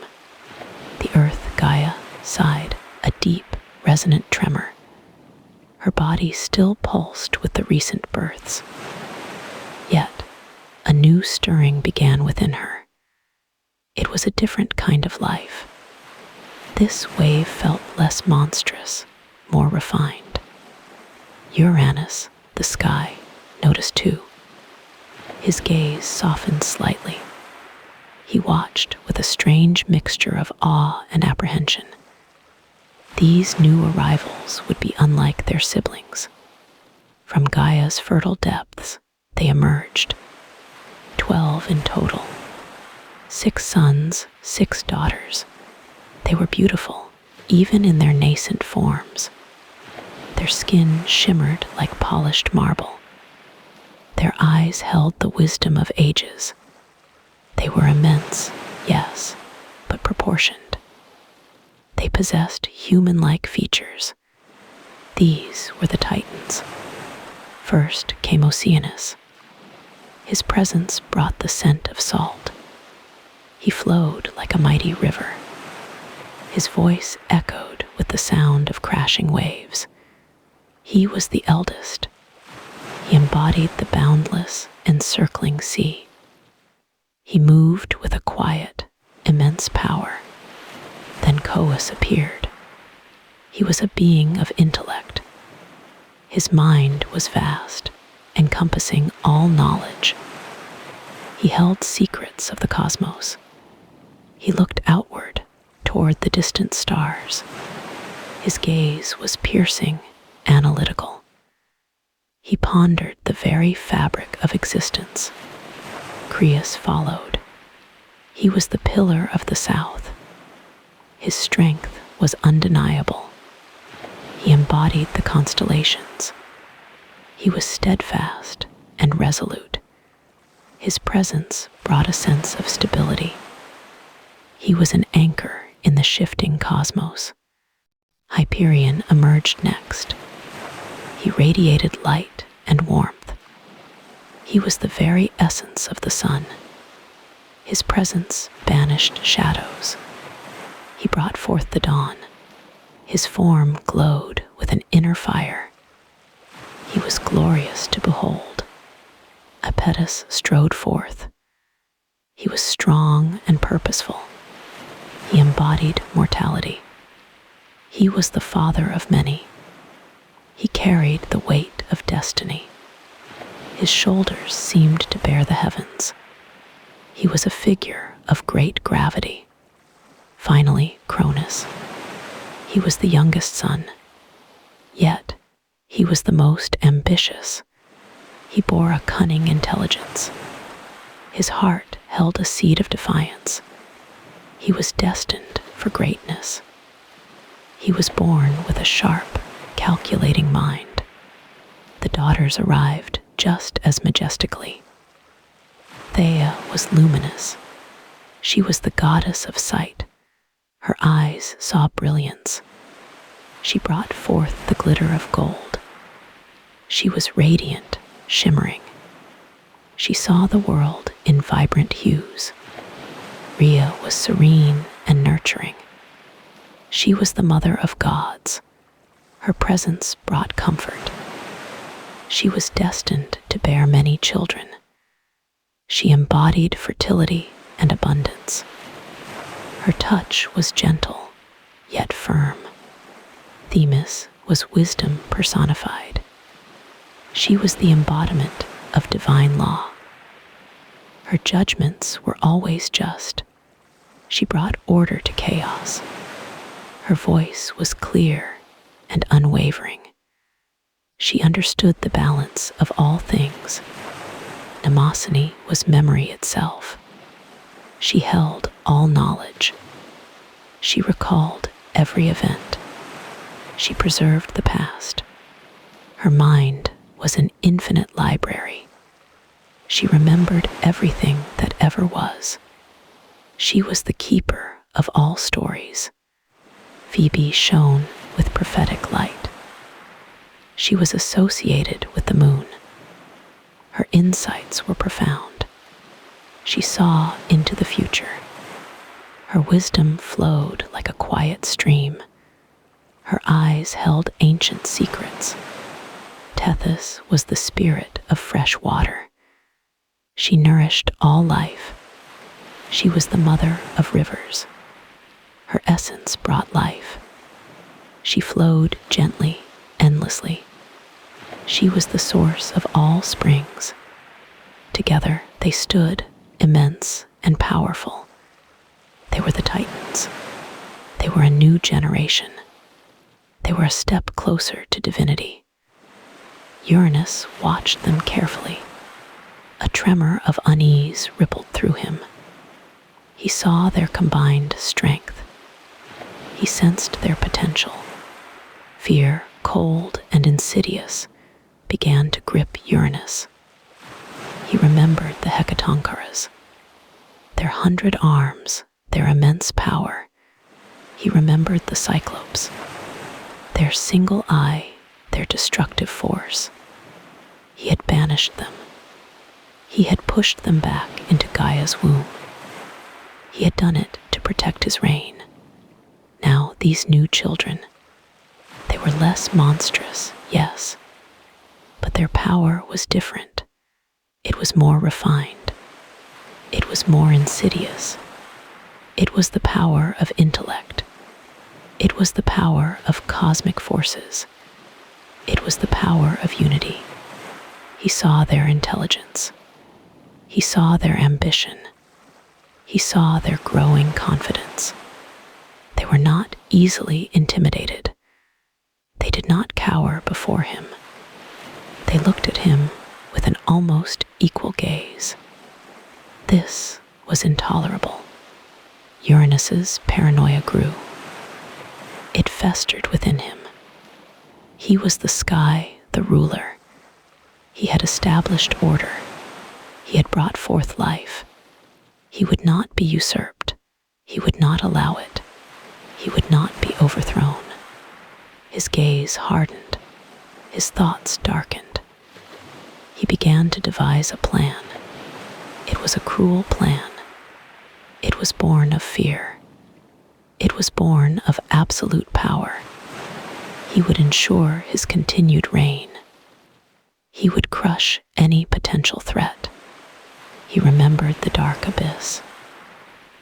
The earth, Gaia, sighed a deep, resonant tremor. Her body still pulsed with the recent births. Yet, a new stirring began within her. It was a different kind of life. This wave felt less monstrous, more refined. Uranus, the sky, noticed too. His gaze softened slightly. He watched with a strange mixture of awe and apprehension. These new arrivals would be unlike their siblings. From Gaia's fertile depths, they emerged, 12 in total. 6 sons, 6 daughters. They were beautiful, even in their nascent forms. Their skin shimmered like polished marble. Their eyes held the wisdom of ages. They were immense, yes, but proportioned. They possessed human-like features. These were the Titans. First came Oceanus. His presence brought the scent of salt. He flowed like a mighty river. His voice echoed with the sound of crashing waves. He was the eldest. He embodied the boundless, encircling sea. He moved with a quiet, immense power. Then Cous appeared. He was a being of intellect. His mind was vast, encompassing all knowledge. He held secrets of the cosmos. He looked outward, toward the distant stars. His gaze was piercing, analytical. He pondered the very fabric of existence. Creus followed. He was the pillar of the south. His strength was undeniable. He embodied the constellations. He was steadfast and resolute. His presence brought a sense of stability. He was an anchor in the shifting cosmos. Hyperion emerged next. He radiated light and warmth. He was the very essence of the sun. His presence banished shadows. He brought forth the dawn. His form glowed with an inner fire. He was glorious to behold. Apetus strode forth. He was strong and purposeful. He embodied mortality. He was the father of many. He carried the weight of destiny. His shoulders seemed to bear the heavens. He was a figure of great gravity. Finally, Cronus. He was the youngest son. Yet, he was the most ambitious. He bore a cunning intelligence. His heart held a seed of defiance. He was destined for greatness. He was born with a sharp, calculating mind. The daughters arrived just as majestically. Theia was luminous. She was the goddess of sight. Her eyes saw brilliance. She brought forth the glitter of gold. She was radiant, shimmering. She saw the world in vibrant hues. Rhea was serene and nurturing. She was the mother of gods. Her presence brought comfort. She was destined to bear many children. She embodied fertility and abundance. Her touch was gentle, yet firm. Themis was wisdom personified. She was the embodiment of divine law. Her judgments were always just. She brought order to chaos. Her voice was clear and unwavering. She understood the balance of all things. Mnemosyne was memory itself. She held all knowledge. She recalled every event. She preserved the past. Her mind was an infinite library. She remembered everything that ever was. She was the keeper of all stories. Phoebe shone with prophetic light. She was associated with the moon. Her insights were profound. She saw into the future. Her wisdom flowed like a quiet stream. Her eyes held ancient secrets. Tethys was the spirit of fresh water. She nourished all life. She was the mother of rivers. Her essence brought life. She flowed gently, endlessly. She was the source of all springs. Together they stood, immense and powerful. They were the Titans. They were a new generation. They were a step closer to divinity. Uranus watched them carefully. A tremor of unease rippled through him. He saw their combined strength. He sensed their potential. Fear, cold and insidious, began to grip Uranus. He remembered the Hecatoncheires, their 100 arms, their immense power. He remembered the Cyclops, their single eye, their destructive force. He had banished them. He had pushed them back into Gaia's womb. He had done it to protect his reign. Now these new children, they were less monstrous, yes, but their power was different. It was more refined. It was more insidious. It was the power of intellect. It was the power of cosmic forces. It was the power of unity. He saw their intelligence. He saw their ambition. He saw their growing confidence. They were not easily intimidated. They did not cower before him. They looked at him with an almost equal gaze. This was intolerable. Uranus's paranoia grew. It festered within him. He was the sky, the ruler. He had established order. He had brought forth life. He would not be usurped. He would not allow it. He would not be overthrown. His gaze hardened. His thoughts darkened. He began to devise a plan. It was a cruel plan. It was born of fear. It was born of absolute power. He would ensure his continued reign. He would crush any potential threat. He remembered the dark abyss,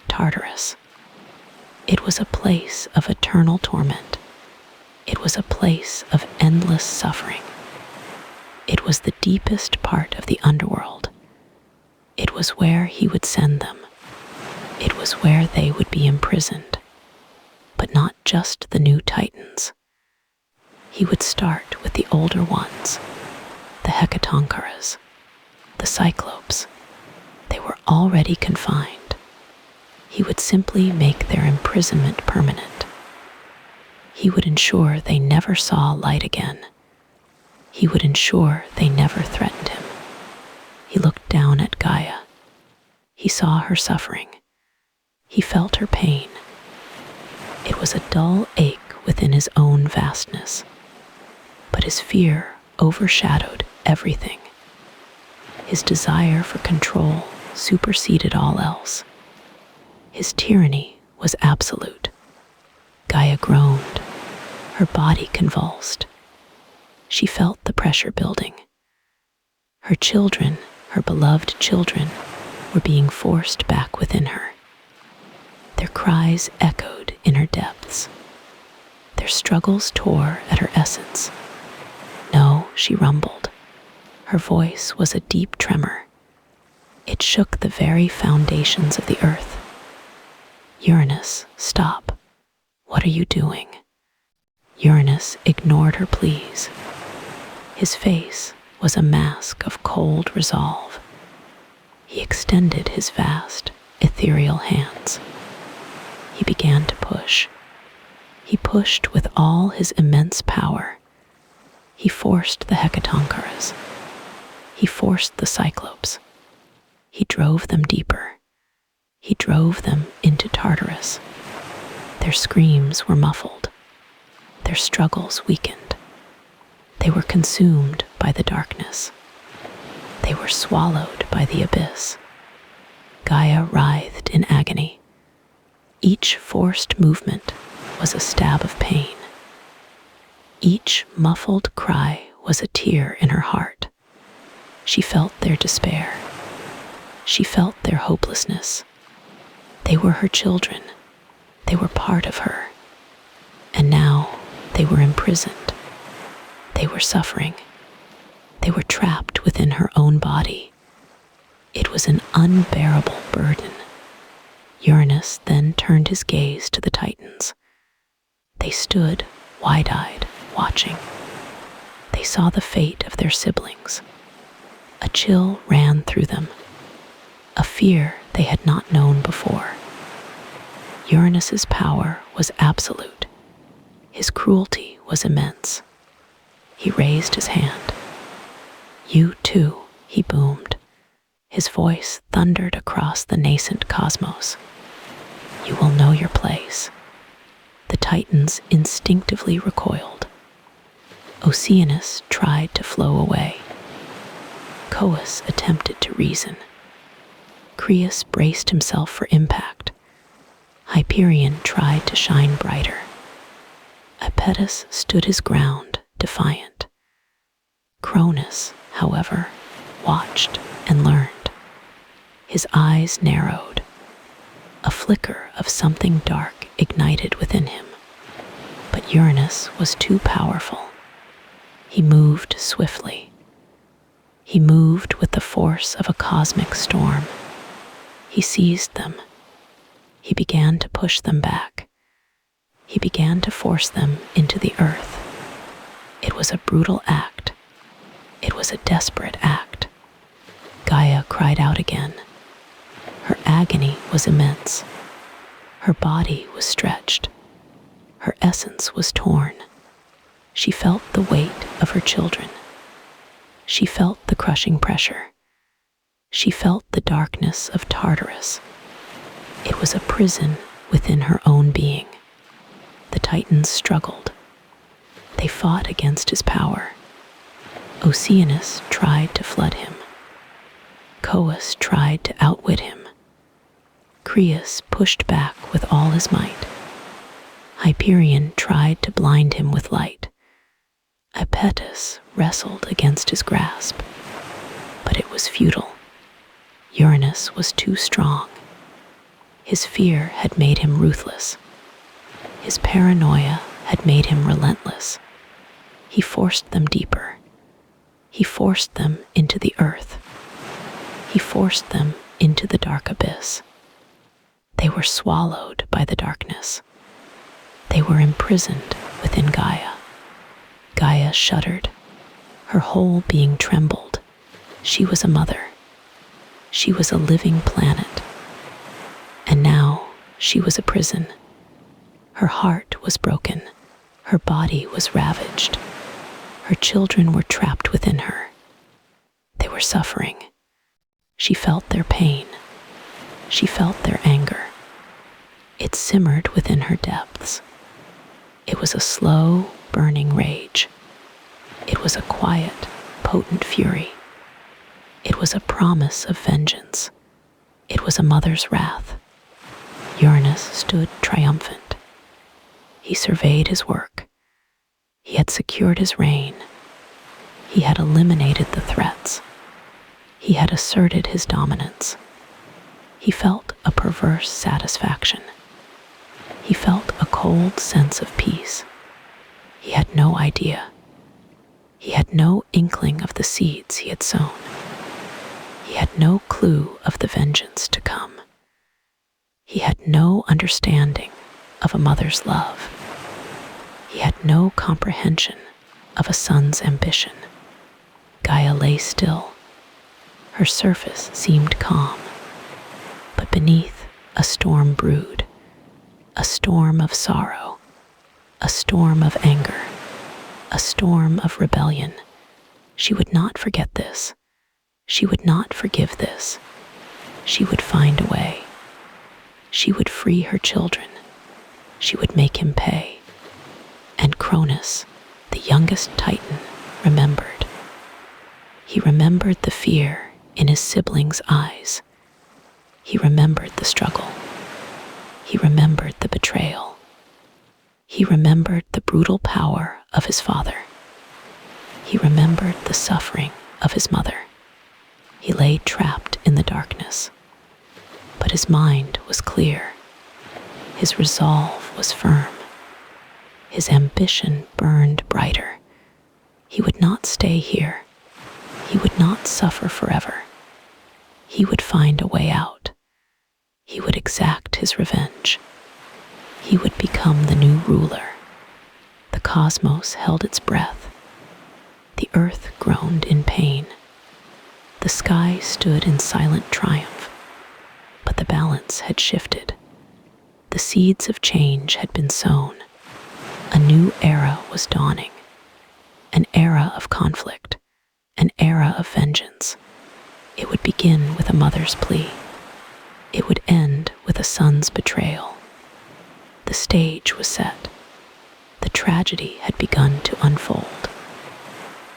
Tartarus. It was a place of eternal torment. It was a place of endless suffering. It was the deepest part of the underworld. It was where he would send them. It was where they would be imprisoned. But not just the new Titans. He would start with the older ones, the Hecatoncheires, the Cyclops. They were already confined. He would simply make their imprisonment permanent. He would ensure they never saw light again. He would ensure they never threatened him. He looked down at Gaia. He saw her suffering. He felt her pain. It was a dull ache within his own vastness. But his fear overshadowed everything. His desire for control superseded all else. His tyranny was absolute. Gaia groaned. Her body convulsed. She felt the pressure building. Her children, her beloved children, were being forced back within her. Their cries echoed in her depths. Their struggles tore at her essence. No, she rumbled. Her voice was a deep tremor. It shook the very foundations of the earth. Uranus, stop. What are you doing? Uranus ignored her pleas. His face was a mask of cold resolve. He extended his vast, ethereal hands. He began to push. He pushed with all his immense power. He forced the Hecatoncheires. He forced the Cyclops. He drove them deeper. He drove them into Tartarus. Their screams were muffled. Their struggles weakened. They were consumed by the darkness. They were swallowed by the abyss. Gaia writhed in agony. Each forced movement was a stab of pain. Each muffled cry was a tear in her heart. She felt their despair. She felt their hopelessness. They were her children. They were part of her. And now they were imprisoned. They were suffering. They were trapped within her own body. It was an unbearable burden. Uranus then turned his gaze to the Titans. They stood, wide-eyed, watching. They saw the fate of their siblings. A chill ran through them, a fear they had not known before. Uranus's power was absolute. His cruelty was immense. He raised his hand. "You too," he boomed. His voice thundered across the nascent cosmos. "You will know your place." The Titans instinctively recoiled. Oceanus tried to flow away. Coeus attempted to reason. Creus braced himself for impact. Hyperion tried to shine brighter. Iapetus stood his ground, defiant. Cronus, however, watched and learned. His eyes narrowed. A flicker of something dark ignited within him. But Uranus was too powerful. He moved swiftly. He moved with the force of a cosmic storm. He seized them. He began to push them back. He began to force them into the earth. It was a brutal act. It was a desperate act. Gaia cried out again. Her agony was immense. Her body was stretched. Her essence was torn. She felt the weight of her children. She felt the crushing pressure. She felt the darkness of Tartarus. It was a prison within her own being. The Titans struggled. They fought against his power. Oceanus tried to flood him. Coeus tried to outwit him. Creus pushed back with all his might. Hyperion tried to blind him with light. Iapetus wrestled against his grasp. But it was futile. Uranus was too strong. His fear had made him ruthless. His paranoia had made him relentless. He forced them deeper. He forced them into the earth. He forced them into the dark abyss. They were swallowed by the darkness. They were imprisoned within Gaia. Gaia shuddered. Her whole being trembled. She was a mother. She was a living planet. And now she was a prison. Her heart was broken. Her body was ravaged. Her children were trapped within her. They were suffering. She felt their pain. She felt their anger. It simmered within her depths. It was a slow, burning rage. It was a quiet, potent fury. It was a promise of vengeance. It was a mother's wrath. Uranus stood triumphant. He surveyed his work. He had secured his reign. He had eliminated the threats. He had asserted his dominance. He felt a perverse satisfaction. He felt a cold sense of peace. He had no idea. He had no inkling of the seeds he had sown. He had no clue of the vengeance to come. He had no understanding of a mother's love. He had no comprehension of a son's ambition. Gaia lay still. Her surface seemed calm, but beneath a storm brewed, a storm of sorrow, a storm of anger, a storm of rebellion. She would not forget this. She would not forgive this. She would find a way. She would free her children. She would make him pay. And Cronus, the youngest Titan, remembered. He remembered the fear in his siblings' eyes. He remembered the struggle. He remembered the betrayal. He remembered the brutal power of his father. He remembered the suffering of his mother. He lay trapped in the darkness, but his mind was clear. His resolve was firm. His ambition burned brighter. He would not stay here. He would not suffer forever. He would find a way out. He would exact his revenge. He would become the new ruler. The cosmos held its breath. The earth groaned in pain. The sky stood in silent triumph. But the balance had shifted. The seeds of change had been sown. A new era was dawning. An era of conflict. An era of vengeance. It would begin with a mother's plea. It would end with a son's betrayal. The stage was set. The tragedy had begun to unfold.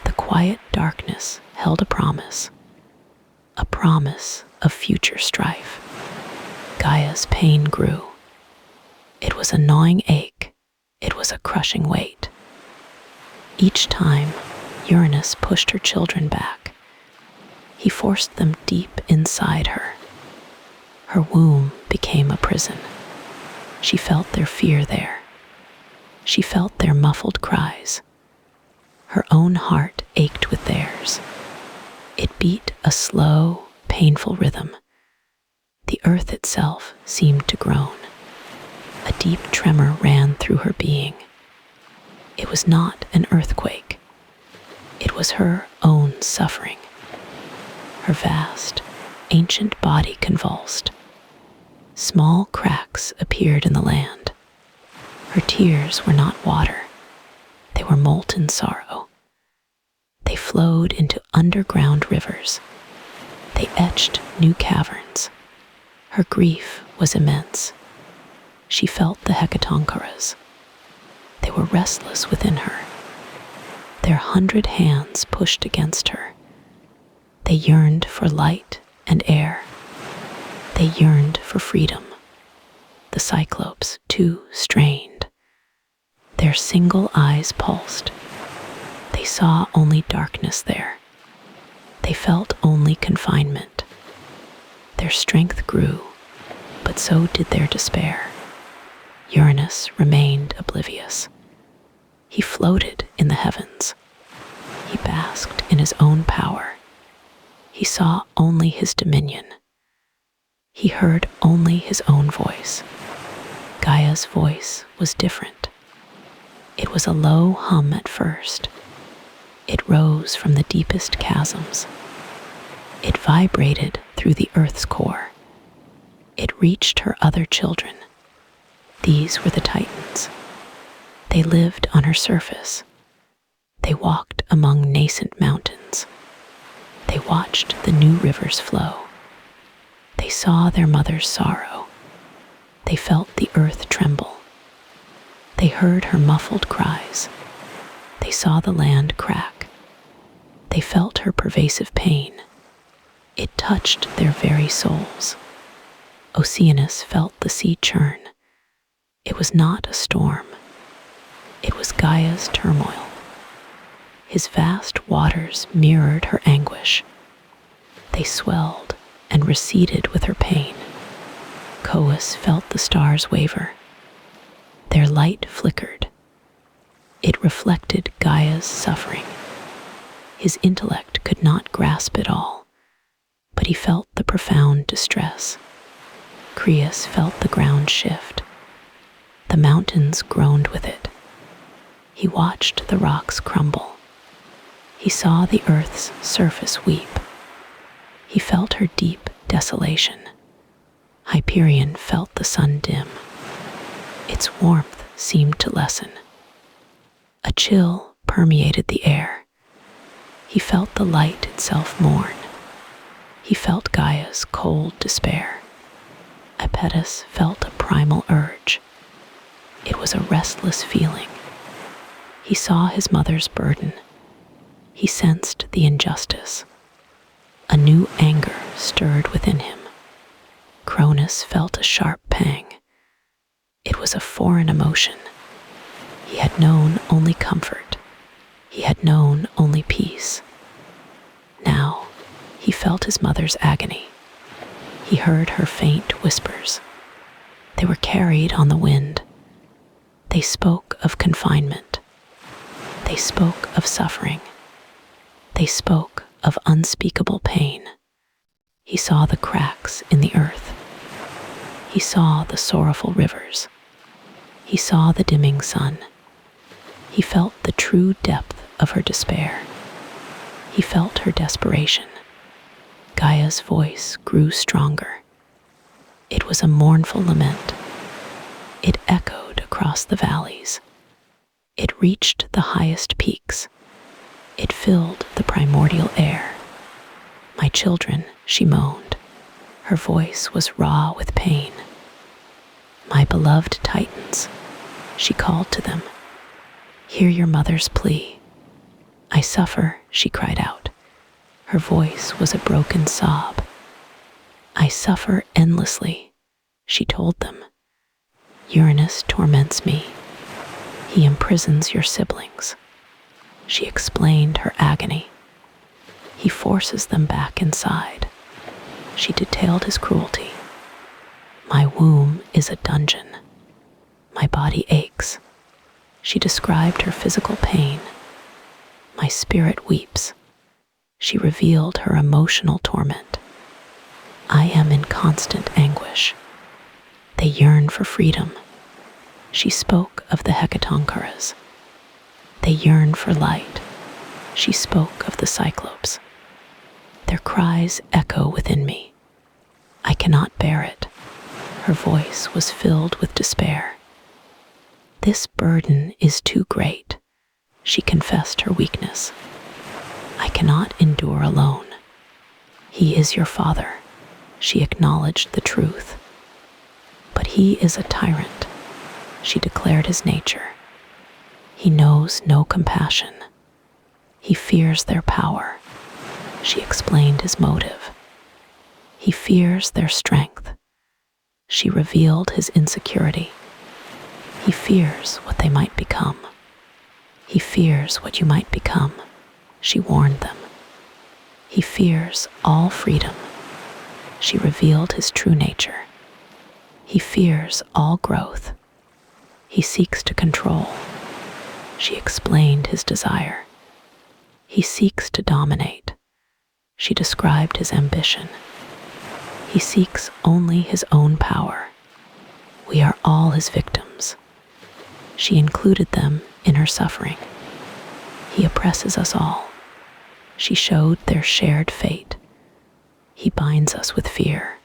The quiet darkness held a promise of future strife. Gaia's pain grew. It was a gnawing ache. It was a crushing weight. Each time, Uranus pushed her children back. He forced them deep inside her. Her womb became a prison. She felt their fear there. She felt their muffled cries. Her own heart ached with theirs. It beat a slow, painful rhythm. The earth itself seemed to groan. A deep tremor ran through her being. It was not an earthquake. It was her own suffering. Her vast, ancient body convulsed. Small cracks appeared in the land. Her tears were not water. They were molten sorrow. They flowed into underground rivers. They etched new caverns. Her grief was immense. She felt the hecatoncheires. They were restless within her. Their 100 hands pushed against her. They yearned for light and air. They yearned for freedom. The Cyclopes, too, strained. Their single eyes pulsed. They saw only darkness there. They felt only confinement. Their strength grew, but so did their despair. Uranus remained oblivious. He floated in the heavens. He basked in his own power. He saw only his dominion. He heard only his own voice. Gaia's voice was different. It was a low hum at first. It rose from the deepest chasms. It vibrated through the earth's core. It reached her other children. These were the Titans. They lived on her surface. They walked among nascent mountains. They watched the new rivers flow. They saw their mother's sorrow. They felt the earth tremble. They heard her muffled cries. They saw the land crack. They felt her pervasive pain. It touched their very souls. Oceanus felt the sea churn. It was not a storm. It was Gaia's turmoil. His vast waters mirrored her anguish. They swelled and receded with her pain. Cous felt the stars waver. Their light flickered. It reflected Gaia's suffering. His intellect could not grasp it all, but he felt the profound distress. Creus felt the ground shift. The mountains groaned with it. He watched the rocks crumble. He saw the earth's surface weep. He felt her deep desolation. Hyperion felt the sun dim. Its warmth seemed to lessen. A chill permeated the air. He felt the light itself mourn. He felt Gaia's cold despair. Ipetus felt a primal urge. It was a restless feeling. He saw his mother's burden. He sensed the injustice. A new anger stirred within him. Cronus felt a sharp pang. It was a foreign emotion. He had known only comfort. He had known only peace. Now, he felt his mother's agony. He heard her faint whispers. They were carried on the wind. They spoke of confinement. They spoke of suffering. They spoke of unspeakable pain. He saw the cracks in the earth. He saw the sorrowful rivers. He saw the dimming sun. He felt the true depth of her despair. He felt her desperation. Gaia's voice grew stronger. It was a mournful lament. It echoed across the valleys. It reached the highest peaks. It filled the primordial air. "My children," she moaned. Her voice was raw with pain. "My beloved Titans," she called to them. "Hear your mother's plea." "I suffer," she cried out. Her voice was a broken sob. "I suffer endlessly," she told them. "Uranus torments me. He imprisons your siblings." She explained her agony. "He forces them back inside." She detailed his cruelty. "My womb is a dungeon. My body aches." She described her physical pain. "My spirit weeps." She revealed her emotional torment. "I am in constant anguish." They yearn for freedom. She spoke of the Hecatoncheires. They yearn for light. She spoke of the Cyclopes. Their cries echo within me. I cannot bear it. Her voice was filled with despair. "This burden is too great." She confessed her weakness. "I cannot endure alone." "He is your father." She acknowledged the truth. "But he is a tyrant." She declared his nature. "He knows no compassion. He fears their power." She explained his motive. "He fears their strength." She revealed his insecurity. "He fears what they might become." "He fears what you might become," she warned them. "He fears all freedom." She revealed his true nature. "He fears all growth. He seeks to control." She explained his desire. "He seeks to dominate." She described his ambition. "He seeks only his own power. We are all his victims." She included them in her suffering. "He oppresses us all." She showed their shared fate. "He binds us with fear."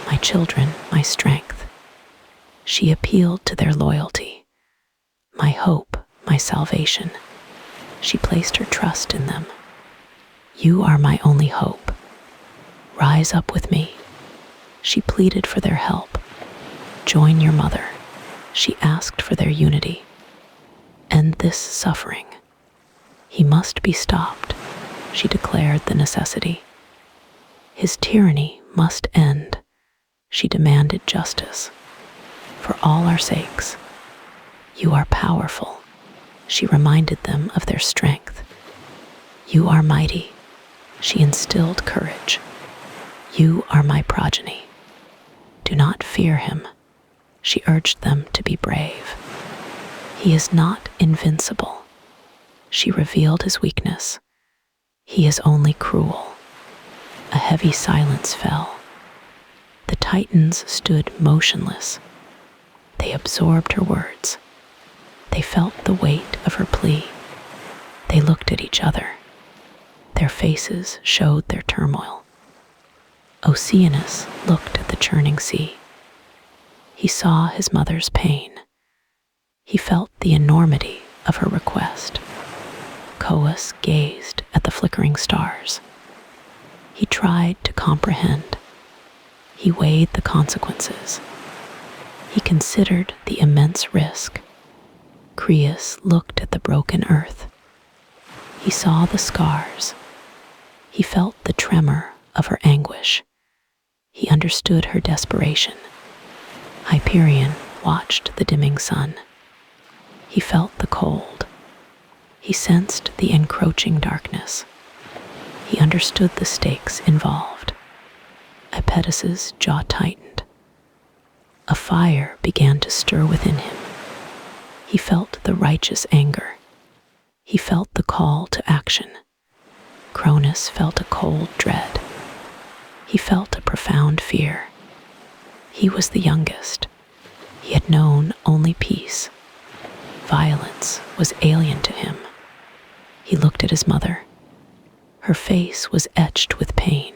"My children, my strength." She appealed to their loyalty. "My hope, my salvation." She placed her trust in them. "You are my only hope. Rise up with me." She pleaded for their help. "Join your mother." She asked for their unity. "End this suffering. He must be stopped." She declared the necessity. "His tyranny must end." She demanded justice. "For all our sakes." "You are powerful." She reminded them of their strength. "You are mighty." She instilled courage. "You are my progeny. Do not fear him." She urged them to be brave. "He is not invincible." She revealed his weakness. "He is only cruel." A heavy silence fell. The Titans stood motionless. They absorbed her words. They felt the weight of her plea. They looked at each other. Their faces showed their turmoil. Oceanus looked at the churning sea. He saw his mother's pain. He felt the enormity of her request. Cous gazed at the flickering stars. He tried to comprehend. He weighed the consequences. He considered the immense risk. Creus looked at the broken earth. He saw the scars. He felt the tremor of her anguish. He understood her desperation. Hyperion watched the dimming sun. He felt the cold. He sensed the encroaching darkness. He understood the stakes involved. Epidus's jaw tightened. A fire began to stir within him. He felt the righteous anger. He felt the call to action. Cronus felt a cold dread. He felt a profound fear. He was the youngest. He had known only peace. Violence was alien to him. He looked at his mother. Her face was etched with pain.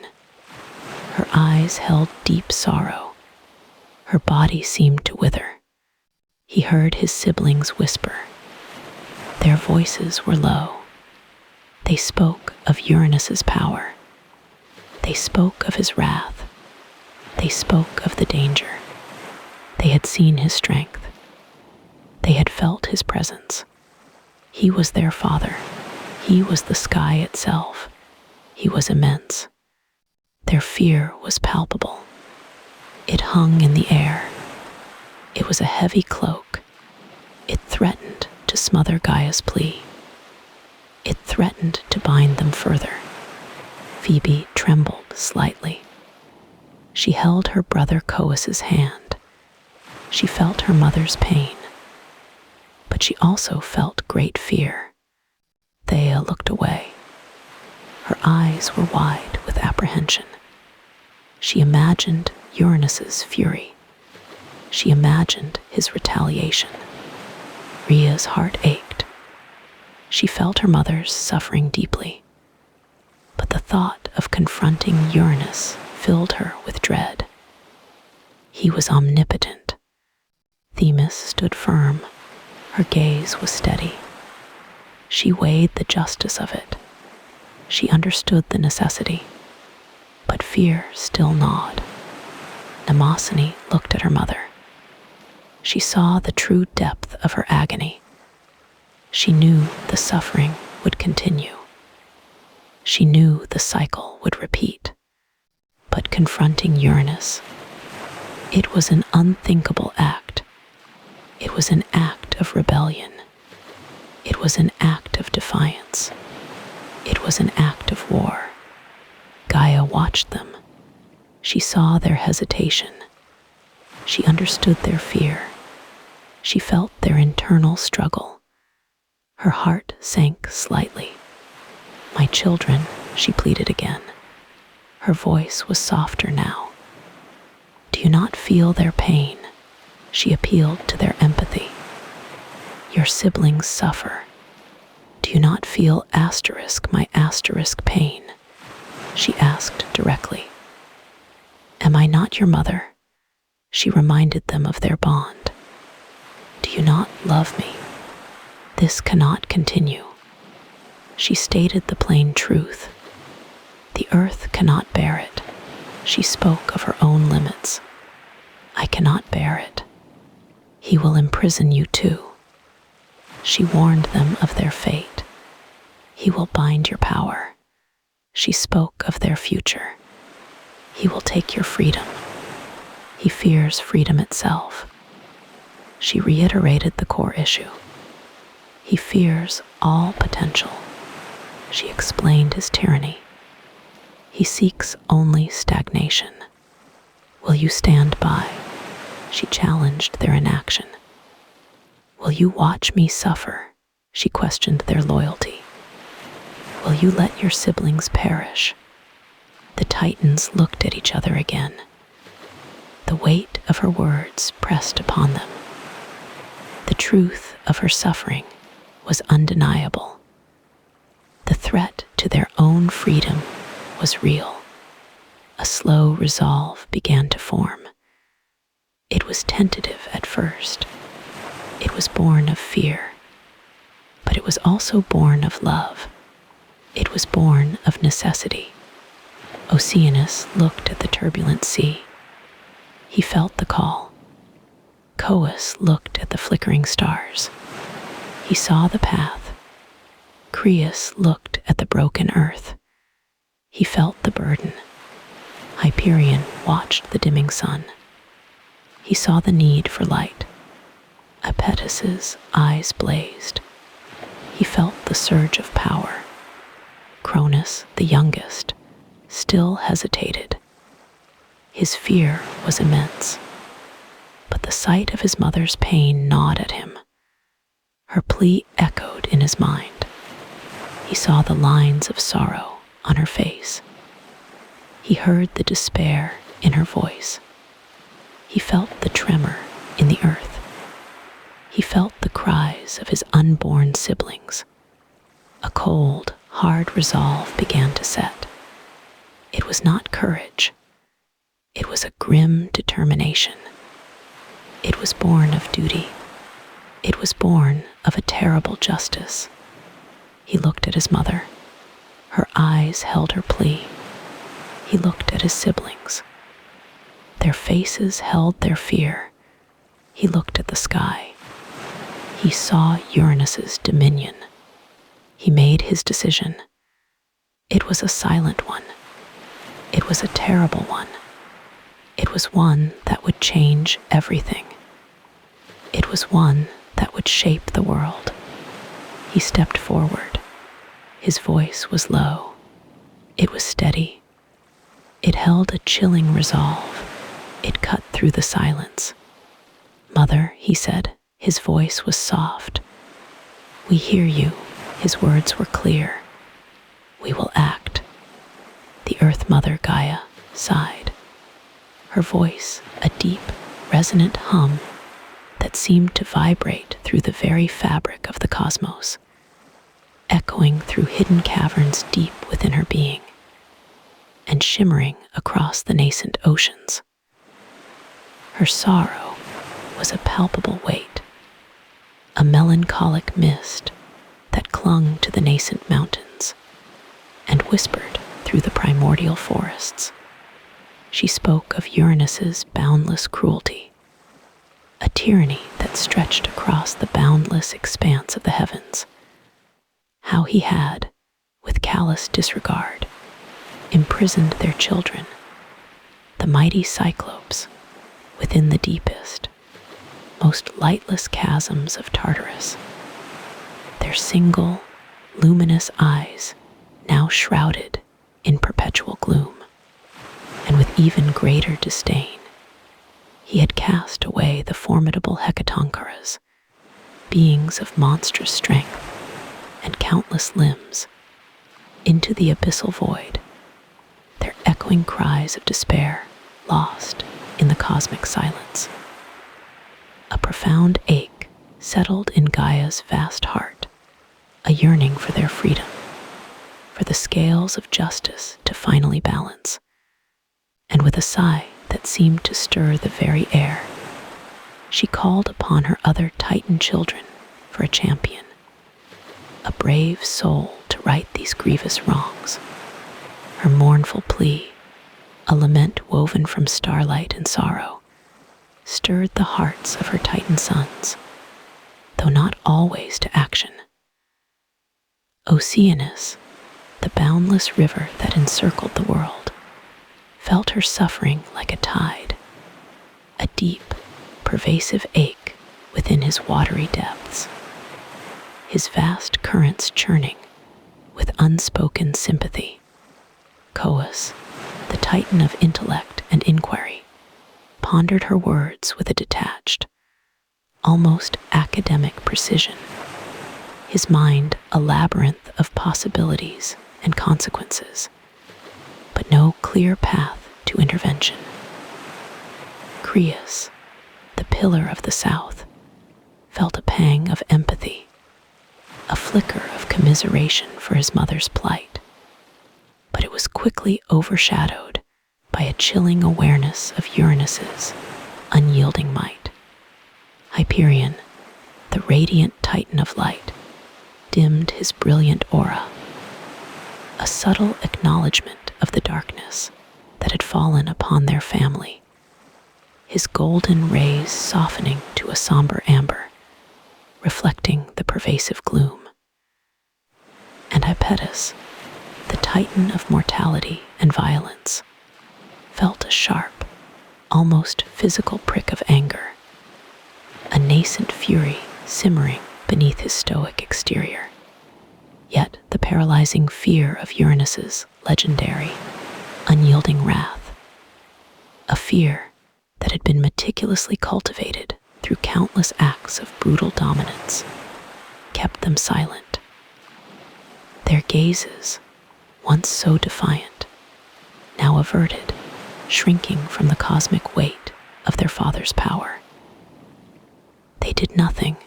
Her eyes held deep sorrow. Her body seemed to wither. He heard his siblings whisper. Their voices were low. They spoke of Uranus's power. They spoke of his wrath. They spoke of the danger. They had seen his strength. They had felt his presence. He was their father. He was the sky itself. He was immense. Their fear was palpable. It hung in the air. It was a heavy cloak. It threatened to smother Gaia's plea. It threatened to bind them further. Phoebe trembled slightly. She held her brother Cous's hand. She felt her mother's pain, but she also felt great fear. Thea looked away. Her eyes were wide with apprehension. She imagined Uranus's fury. She imagined his retaliation. Rhea's heart ached. She felt her mother's suffering deeply, but the thought of confronting Uranus filled her with dread. He was omnipotent. Themis stood firm. Her gaze was steady. She weighed the justice of it. She understood the necessity, but fear still gnawed. Mnemosyne looked at her mother. She saw the true depth of her agony. She knew the suffering would continue. She knew the cycle would repeat. But confronting Uranus, it was an unthinkable act. It was an act of rebellion. It was an act of defiance. It was an act of war. Gaia watched them. She saw their hesitation. She understood their fear. She felt their internal struggle. Her heart sank slightly. "My children," she pleaded again. Her voice was softer now. "Do you not feel their pain?" She appealed to their empathy. "Your siblings suffer. Do you not feel my asterisk pain?" She asked directly. "Am I not your mother?" She reminded them of their bond. "Do you not love me? This cannot continue." She stated the plain truth. The earth cannot bear it. She spoke of her own limits. "I cannot bear it. He will imprison you too." She warned them of their fate. "He will bind your power." She spoke of their future. "He will take your freedom. He fears freedom itself." She reiterated the core issue. "He fears all potential." She explained his tyranny. "He seeks only stagnation." "Will you stand by?" She challenged their inaction. "Will you watch me suffer?" She questioned their loyalty. "Will you let your siblings perish?" The Titans looked at each other again. The weight of her words pressed upon them. The truth of her suffering was undeniable. The threat to their own freedom was real. A slow resolve began to form. It was tentative at first. It was born of fear. But it was also born of love. It was born of necessity. Oceanus looked at the turbulent sea. He felt the call. Cous looked at the flickering stars. He saw the path. Creus looked at the broken earth. He felt the burden. Hyperion watched the dimming sun. He saw the need for light. Apetus's eyes blazed. He felt the surge of power. Cronus, the youngest, still hesitated. His fear was immense, but the sight of his mother's pain gnawed at him. Her plea echoed in his mind. He saw the lines of sorrow on her face. He heard the despair in her voice. He felt the tremor in the earth. He felt the cries of his unborn siblings. A cold, hard resolve began to set. It was not courage. It was a grim determination. It was born of duty. It was born of a terrible justice. He looked at his mother. Her eyes held her plea. He looked at his siblings. Their faces held their fear. He looked at the sky. He saw Uranus's dominion. He made his decision. It was a silent one. It was a terrible one. It was one that would change everything. It was one that would shape the world. He stepped forward. His voice was low. It was steady. It held a chilling resolve. It cut through the silence. "Mother," he said, his voice was soft. "We hear you." His words were clear. "We will act." The Earth Mother Gaia sighed. Her voice, a deep, resonant hum that seemed to vibrate through the very fabric of the cosmos, echoing through hidden caverns deep within her being, and shimmering across the nascent oceans. Her sorrow was a palpable weight, a melancholic mist that clung to the nascent mountains and whispered through the primordial forests. She spoke of Uranus's boundless cruelty, a tyranny that stretched across the boundless expanse of the heavens. How he had, with callous disregard, imprisoned their children, the mighty Cyclopes, within the deepest, most lightless chasms of Tartarus. Their single, luminous eyes now shrouded in perpetual gloom. And with even greater disdain, he had cast away the formidable Hecatoncheires, beings of monstrous strength and countless limbs, into the abyssal void, their echoing cries of despair lost in the cosmic silence. A profound ache settled in Gaia's vast heart, a yearning for their freedom, for the scales of justice to finally balance. And with a sigh that seemed to stir the very air, she called upon her other Titan children for a champion, a brave soul to right these grievous wrongs. Her mournful plea, a lament woven from starlight and sorrow, stirred the hearts of her Titan sons, though not always to action. Oceanus, the boundless river that encircled the world, felt her suffering like a tide, a deep, pervasive ache within his watery depths, his vast currents churning with unspoken sympathy. Coas, the Titan of intellect and inquiry, pondered her words with a detached, almost academic precision, his mind a labyrinth of possibilities and consequences, but no clear path to intervention. Creus, the pillar of the south, felt a pang of empathy, a flicker of commiseration for his mother's plight, but it was quickly overshadowed by a chilling awareness of Uranus's unyielding might. Hyperion, the radiant Titan of light, dimmed his brilliant aura, a subtle acknowledgement of the darkness that had fallen upon their family, his golden rays softening to a somber amber, reflecting the pervasive gloom. And Hypatus, the Titan of mortality and violence, felt a sharp, almost physical prick of anger, a nascent fury simmering beneath his stoic exterior. Yet the paralyzing fear of Uranus's legendary, unyielding wrath, a fear that had been meticulously cultivated through countless acts of brutal dominance, kept them silent. Their gazes, once so defiant, now averted, shrinking from the cosmic weight of their father's power. They did nothing,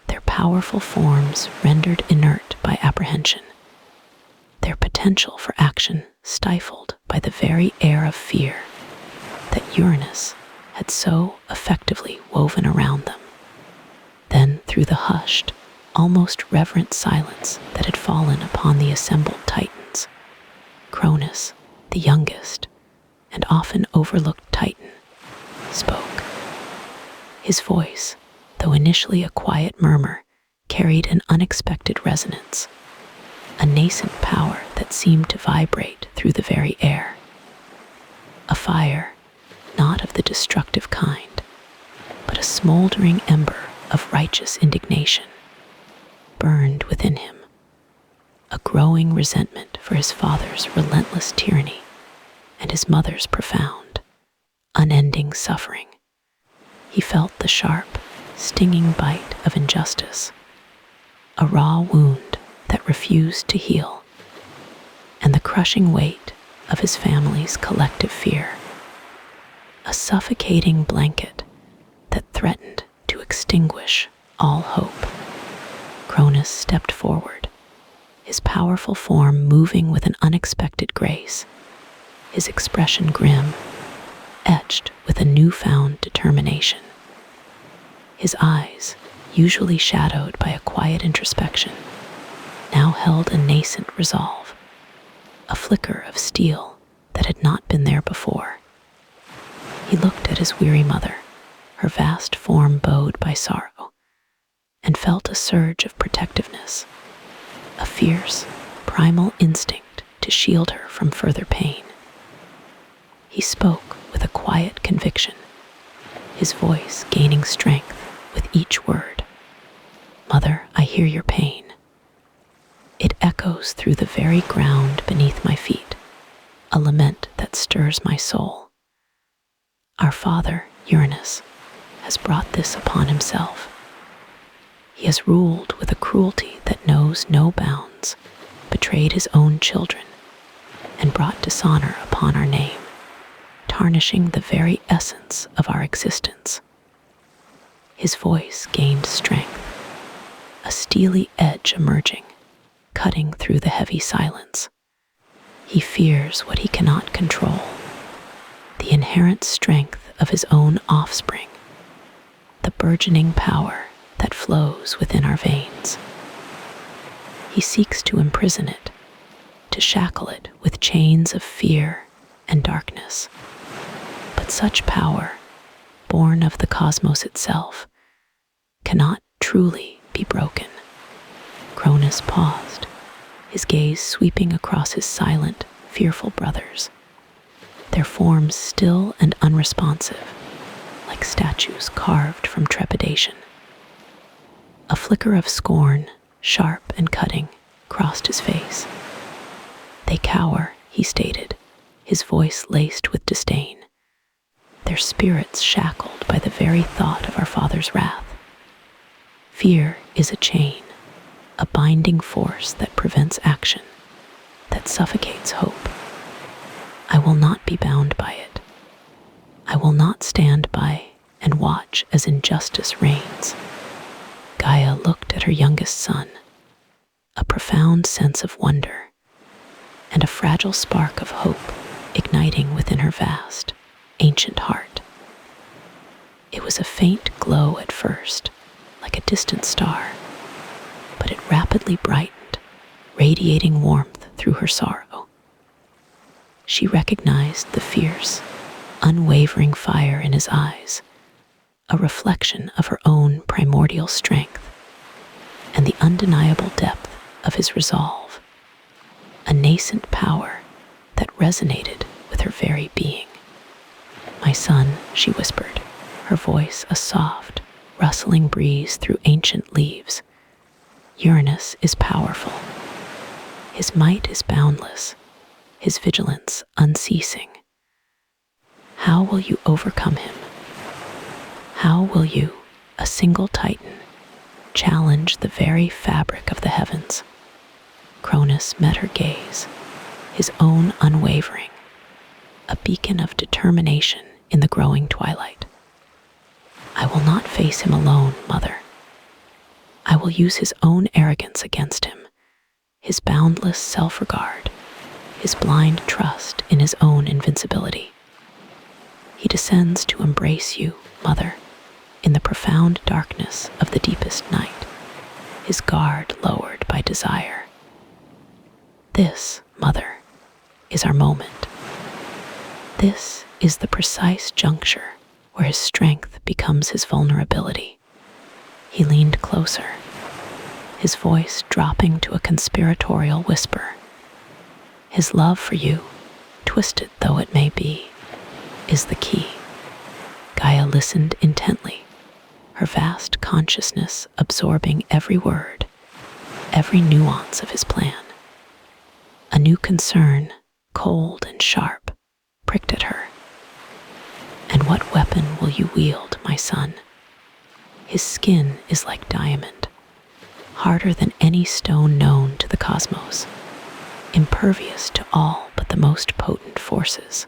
their powerful forms rendered inert by apprehension, their potential for action stifled by the very air of fear that Uranus had so effectively woven around them. Then, through the hushed, almost reverent silence that had fallen upon the assembled Titans, Cronus, the youngest and often overlooked Titan, spoke. His voice, though initially a quiet murmur, carried an unexpected resonance, a nascent power that seemed to vibrate through the very air. A fire, not of the destructive kind, but a smoldering ember of righteous indignation, burned within him, a growing resentment for his father's relentless tyranny and his mother's profound, unending suffering. He felt the sharp, stinging bite of injustice, a raw wound that refused to heal, and the crushing weight of his family's collective fear, a suffocating blanket that threatened to extinguish all hope. Cronus stepped forward, his powerful form moving with an unexpected grace, his expression grim, etched with a newfound determination. His eyes, usually shadowed by a quiet introspection, now held a nascent resolve, a flicker of steel that had not been there before. He looked at his weary mother, her vast form bowed by sorrow, and felt a surge of protectiveness, a fierce, primal instinct to shield her from further pain. He spoke with a quiet conviction, his voice gaining strength with each word. "Mother, I hear your pain. It echoes through the very ground beneath my feet, a lament that stirs my soul. Our father, Uranus, has brought this upon himself. He has ruled with a cruelty that knows no bounds, betrayed his own children, and brought dishonor upon our name, tarnishing the very essence of our existence." His voice gained strength, a steely edge emerging, cutting through the heavy silence. He fears what he cannot control, the inherent strength of his own offspring, the burgeoning power that flows within our veins. He seeks to imprison it, to shackle it with chains of fear and darkness. But such power, born of the cosmos itself, cannot truly be broken. Cronus paused, his gaze sweeping across his silent, fearful brothers, their forms still and unresponsive, like statues carved from trepidation. A flicker of scorn, sharp and cutting, crossed his face. "They cower," he stated, his voice laced with disdain, their spirits shackled by the very thought of our father's wrath. Fear is a chain, a binding force that prevents action, that suffocates hope. I will not be bound by it. I will not stand by and watch as injustice reigns. Gaia looked at her youngest son, a profound sense of wonder and a fragile spark of hope igniting within her vast, ancient heart. It was a faint glow at first, like a distant star, but it rapidly brightened, radiating warmth through her sorrow. She recognized the fierce, unwavering fire in his eyes, a reflection of her own primordial strength, and the undeniable depth of his resolve, a nascent power that resonated with her very being. "My son," she whispered, her voice a soft, rustling breeze through ancient leaves, "Uranus is powerful. His might is boundless, his vigilance unceasing. How will you overcome him? How will you, a single Titan, challenge the very fabric of the heavens?" Cronus met her gaze, his own unwavering, a beacon of determination in the growing twilight. I will not face him alone, Mother. I will use his own arrogance against him, his boundless self-regard, his blind trust in his own invincibility. He descends to embrace you, Mother, in the profound darkness of the deepest night, his guard lowered by desire. This, Mother, is our moment. This is the precise juncture where his strength becomes his vulnerability. He leaned closer, his voice dropping to a conspiratorial whisper. His love for you, twisted though it may be, is the key. Gaia listened intently, her vast consciousness absorbing every word, every nuance of his plan. A new concern, cold and sharp, pricked at her. And what weapon will you wield, my son? His skin is like diamond, harder than any stone known to the cosmos, impervious to all but the most potent forces.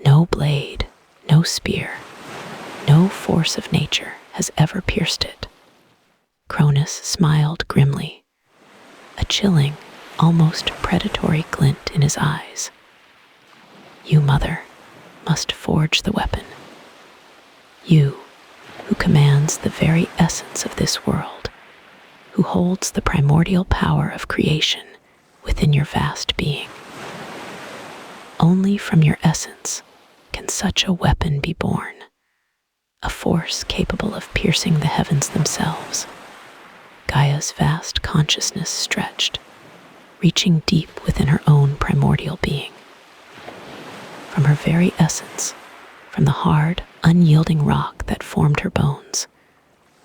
No blade, no spear, no force of nature has ever pierced it. Cronus smiled grimly, a chilling, almost predatory glint in his eyes. You, Mother, must forge the weapon. You, who commands the very essence of this world, who holds the primordial power of creation within your vast being. Only from your essence can such a weapon be born, a force capable of piercing the heavens themselves. Gaia's vast consciousness stretched, reaching deep within her own primordial being. From her very essence, from the hard, unyielding rock that formed her bones,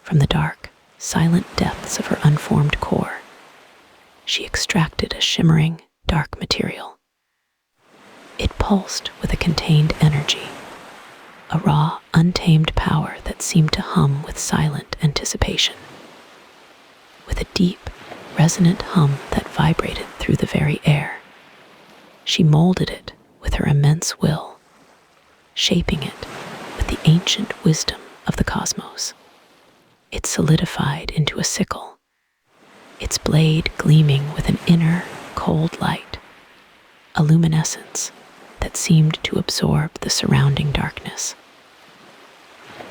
from the dark, silent depths of her unformed core, she extracted a shimmering, dark material. It pulsed with a contained energy, a raw, untamed power that seemed to hum with silent anticipation. With a deep, resonant hum that vibrated through the very air, she molded it with her immense will, shaping it with the ancient wisdom of the cosmos. It solidified into a sickle, its blade gleaming with an inner, cold light, a luminescence that seemed to absorb the surrounding darkness.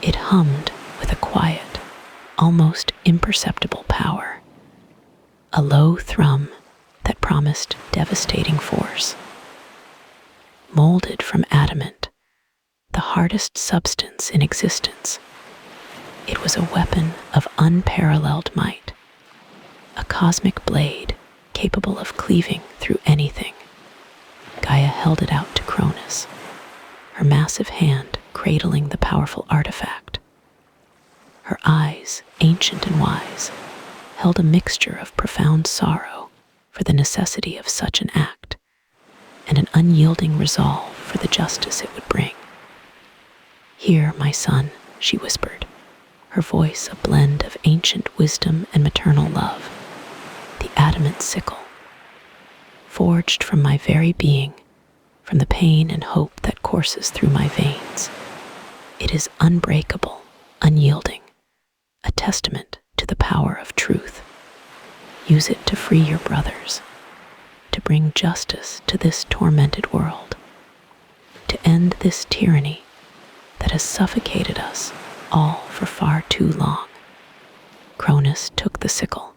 It hummed with a quiet, almost imperceptible power, a low thrum that promised devastating force. Molded from adamant, the hardest substance in existence, it was a weapon of unparalleled might, a cosmic blade capable of cleaving through anything. Gaia held it out to Cronus, her massive hand cradling the powerful artifact. Her eyes, ancient and wise, held a mixture of profound sorrow for the necessity of such an act, and an unyielding resolve for the justice it would bring. Here, my son, she whispered, her voice a blend of ancient wisdom and maternal love. The adamant sickle, forged from my very being, from the pain and hope that courses through my veins. It is unbreakable, unyielding, a testament to the power of truth. Use it to free your brothers, to bring justice to this tormented world, to end this tyranny that has suffocated us all for far too long. Cronus took the sickle.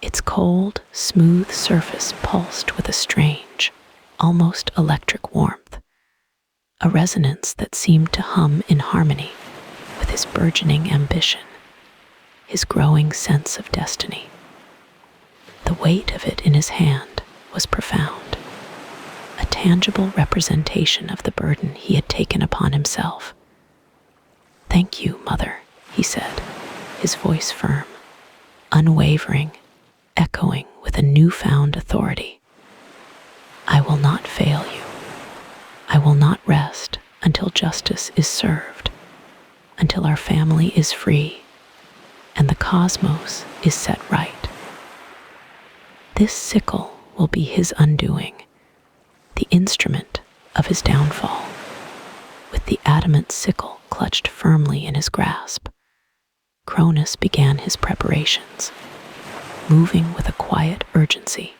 Its cold, smooth surface pulsed with a strange, almost electric warmth, a resonance that seemed to hum in harmony with his burgeoning ambition, his growing sense of destiny. The weight of it in his hand was profound, a tangible representation of the burden he had taken upon himself. Thank you, Mother, he said, his voice firm, unwavering, echoing with a newfound authority. I will not fail you. I will not rest until justice is served, until our family is free, and the cosmos is set right. This sickle will be his undoing, the instrument of his downfall. With the adamant sickle clutched firmly in his grasp, Cronus began his preparations, moving with a quiet urgency,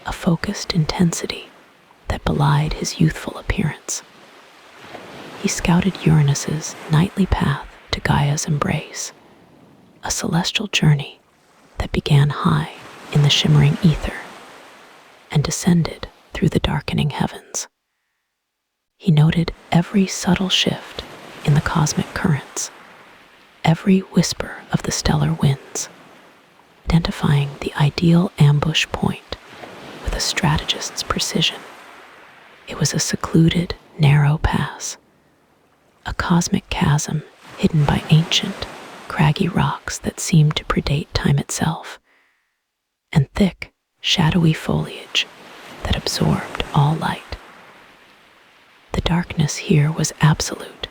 a focused intensity that belied his youthful appearance. He scouted Uranus's nightly path to Gaia's embrace, a celestial journey that began high in the shimmering ether and descended through the darkening heavens. He noted every subtle shift in the cosmic currents, every whisper of the stellar winds, identifying the ideal ambush point with a strategist's precision. It was a secluded, narrow pass, a cosmic chasm hidden by ancient, craggy rocks that seemed to predate time itself, and thick, shadowy foliage that absorbed all light. The darkness here was absolute,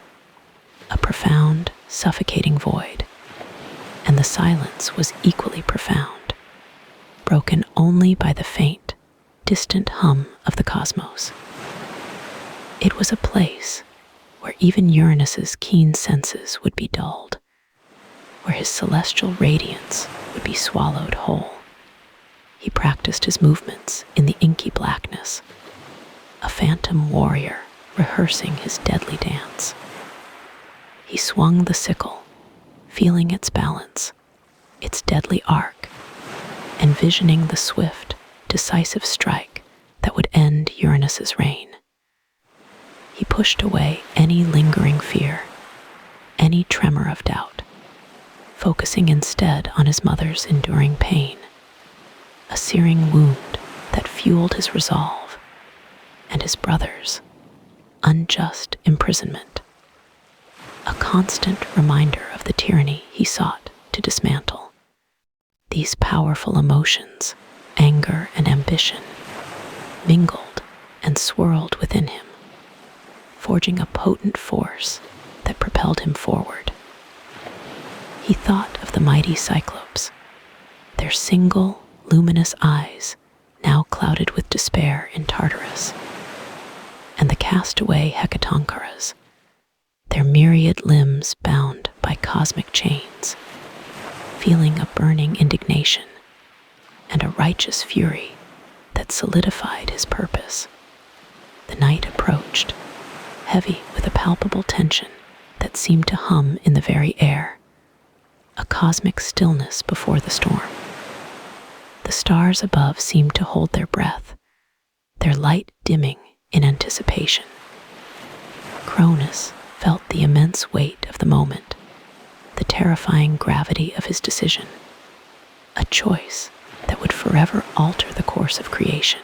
a profound, suffocating void, and the silence was equally profound, broken only by the faint, distant hum of the cosmos. It was a place where even Uranus's keen senses would be dulled, where his celestial radiance would be swallowed whole. He practiced his movements in the inky blackness, a phantom warrior rehearsing his deadly dance. He swung the sickle, feeling its balance, its deadly arc, envisioning the swift, decisive strike that would end Uranus's reign. He pushed away any lingering fear, any tremor of doubt, focusing instead on his mother's enduring pain, a searing wound that fueled his resolve, and his brother's unjust imprisonment, a constant reminder of the tyranny he sought to dismantle. These powerful emotions, anger and ambition, mingled and swirled within him, forging a potent force that propelled him forward. He thought of the mighty Cyclopes, their single, luminous eyes now clouded with despair in Tartarus, and the castaway Hecatoncheires, their myriad limbs bound by cosmic chains, feeling a burning indignation and a righteous fury that solidified his purpose. The night approached, heavy with a palpable tension that seemed to hum in the very air, a cosmic stillness before the storm. The stars above seemed to hold their breath, their light dimming in anticipation. Cronus felt the immense weight of the moment, the terrifying gravity of his decision, a choice that would forever alter the course of creation.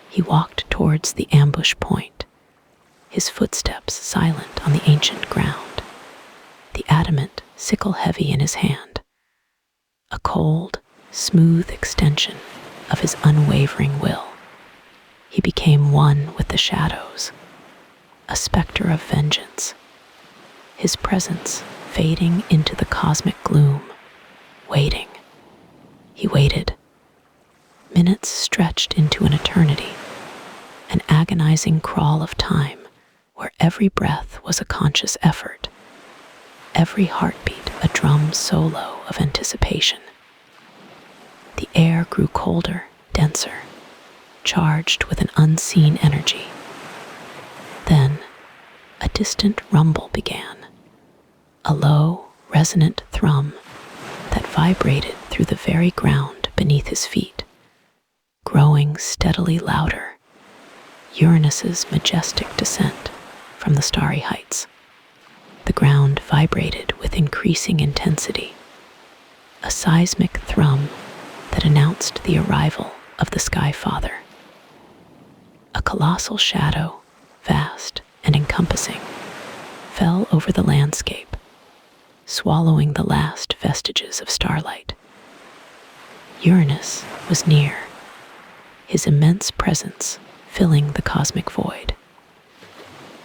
He walked towards the ambush point, his footsteps silent on the ancient ground, the adamant sickle heavy in his hand, a cold, smooth extension of his unwavering will. He became one with the shadows, a specter of vengeance, his presence fading into the cosmic gloom, waiting. He waited. Minutes stretched into an eternity, an agonizing crawl of time where every breath was a conscious effort, every heartbeat a drum solo of anticipation. The air grew colder, denser, charged with an unseen energy. Then, a distant rumble began, a low, resonant thrum that vibrated through the very ground beneath his feet, growing steadily louder, Uranus's majestic descent from the starry heights. The ground vibrated with increasing intensity, a seismic thrum that announced the arrival of the Sky Father. A colossal shadow, vast and encompassing, fell over the landscape, swallowing the last vestiges of starlight. Uranus was near, his immense presence filling the cosmic void.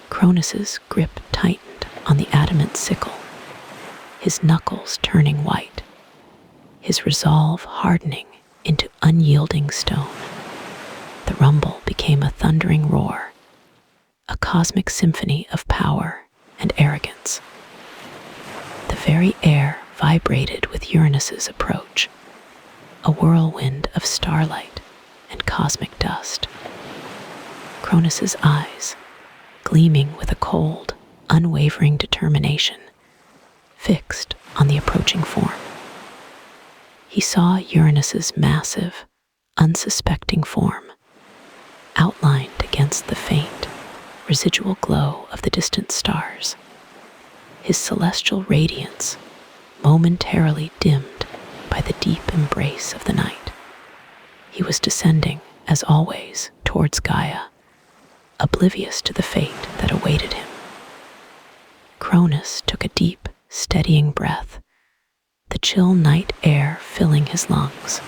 Cronus's grip tightened on the adamant sickle, his knuckles turning white, his resolve hardening into unyielding stone. The rumble became a thundering roar, a cosmic symphony of power and arrogance. The very air vibrated with Uranus's approach, a whirlwind of starlight and cosmic dust. Cronus's eyes, gleaming with a cold, unwavering determination, fixed on the approaching form. He saw Uranus's massive, unsuspecting form, outlined against the faint, residual glow of the distant stars. His celestial radiance momentarily dimmed by the deep embrace of the night. He was descending, as always, towards Gaia, oblivious to the fate that awaited him. Cronus took a deep, steadying breath, the chill night air filling his lungs.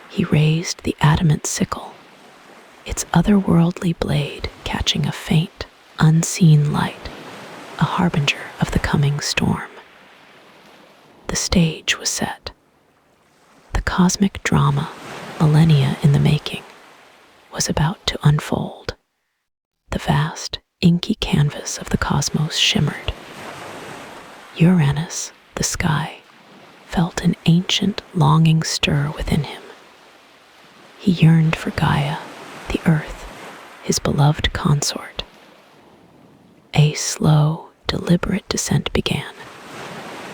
He raised the adamant sickle, its otherworldly blade catching a faint, unseen light, a harbinger of the coming storm. The stage was set. The cosmic drama, millennia in the making, was about to unfold. The vast, inky canvas of the cosmos shimmered. Uranus, the sky, felt an ancient, longing stir within him. He yearned for Gaia, the earth, his beloved consort. A slow, deliberate descent began.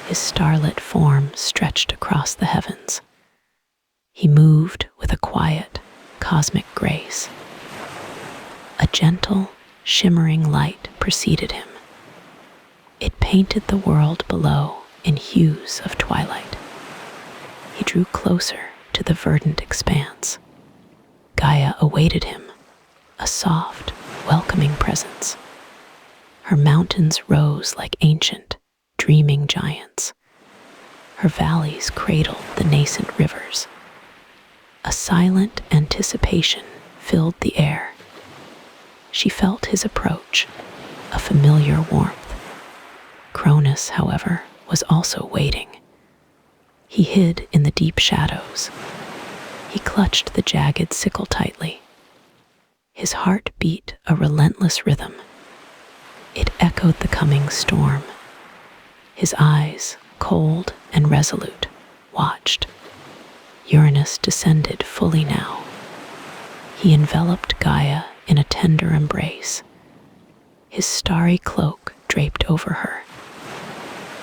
His starlit form stretched across the heavens. He moved with a quiet, cosmic grace. A gentle, shimmering light preceded him. It painted the world below in hues of twilight. He drew closer to the verdant expanse. Gaia awaited him, a soft, welcoming presence. Her mountains rose like ancient, dreaming giants. Her valleys cradled the nascent rivers. A silent anticipation filled the air. She felt his approach, a familiar warmth. Cronus, however, was also waiting. He hid in the deep shadows. He clutched the jagged sickle tightly. His heart beat a relentless rhythm. It echoed the coming storm. His eyes, cold and resolute, watched. Uranus descended fully now. He enveloped Gaia in a tender embrace. His starry cloak draped over her.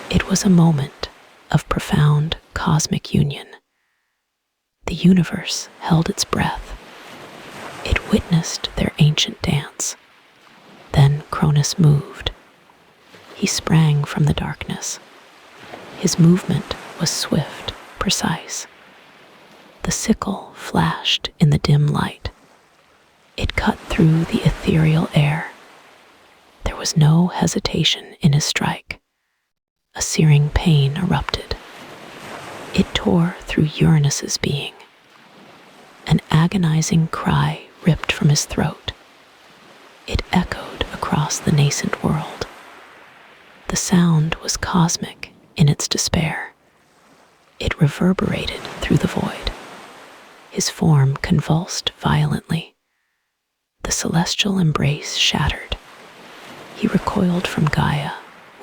It was a moment of profound cosmic union. The universe held its breath. It witnessed their ancient dance. Then Cronus moved. He sprang from the darkness. His movement was swift, precise. The sickle flashed in the dim light. It cut through the ethereal air. There was no hesitation in his strike. A searing pain erupted. It tore through Uranus's being. An agonizing cry ripped from his throat. It echoed across the nascent world. The sound was cosmic in its despair. It reverberated through the void. His form convulsed violently. The celestial embrace shattered. He recoiled from Gaia,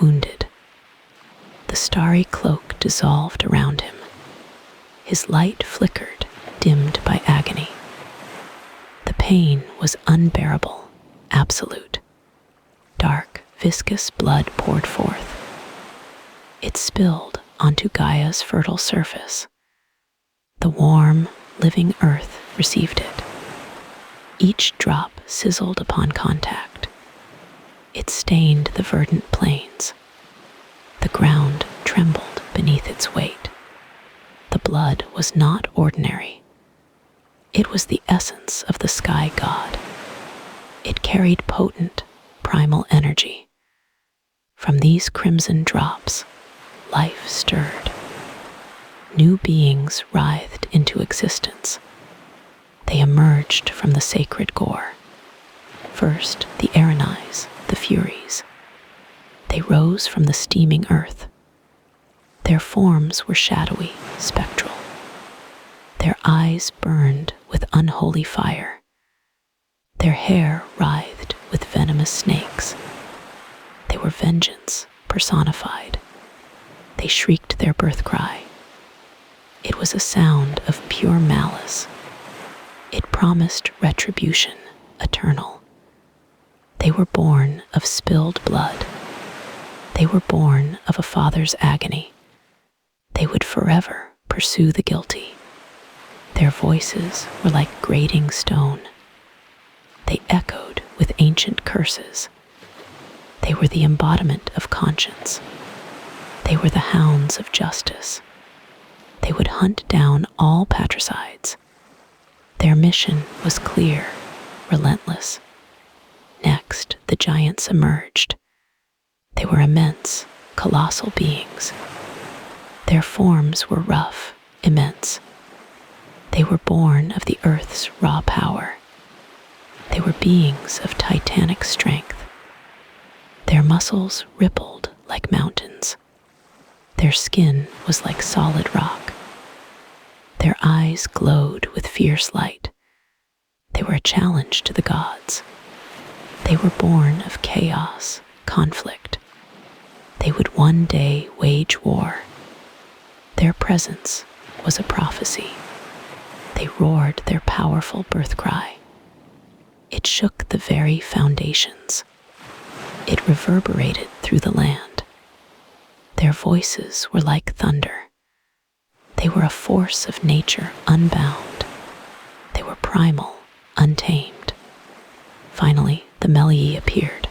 wounded. The starry cloak dissolved around him. His light flickered, dimmed by agony. The pain was unbearable, absolute. Dark, viscous blood poured forth. It spilled onto Gaia's fertile surface. The warm, living earth received it. Each drop sizzled upon contact. It stained the verdant plains. The ground trembled beneath its weight. The blood was not ordinary. It was the essence of the sky god. It carried potent, primal energy. From these crimson drops, life stirred. New beings writhed into existence. They emerged from the sacred gore. First, the Aranais, the Furies. They rose from the steaming earth. Their forms were shadowy, spectral. Their eyes burned with unholy fire. Their hair writhed with venomous snakes. They were vengeance personified. They shrieked their birth cry. It was a sound of pure malice. It promised retribution eternal. They were born of spilled blood. They were born of a father's agony. They would forever pursue the guilty. Their voices were like grating stone. They echoed with ancient curses. They were the embodiment of conscience. They were the hounds of justice. They would hunt down all patricides. Their mission was clear, relentless. Next, the giants emerged. They were immense, colossal beings. Their forms were rough, immense. They were born of the earth's raw power. They were beings of titanic strength. Their muscles rippled like mountains. Their skin was like solid rock. Their eyes glowed with fierce light. They were a challenge to the gods. They were born of chaos, conflict. They would one day wage war. Their presence was a prophecy. They roared their powerful birth cry. It shook the very foundations. It reverberated through the land. Their voices were like thunder. They were a force of nature unbound. They were primal, untamed. Finally, the Melii appeared.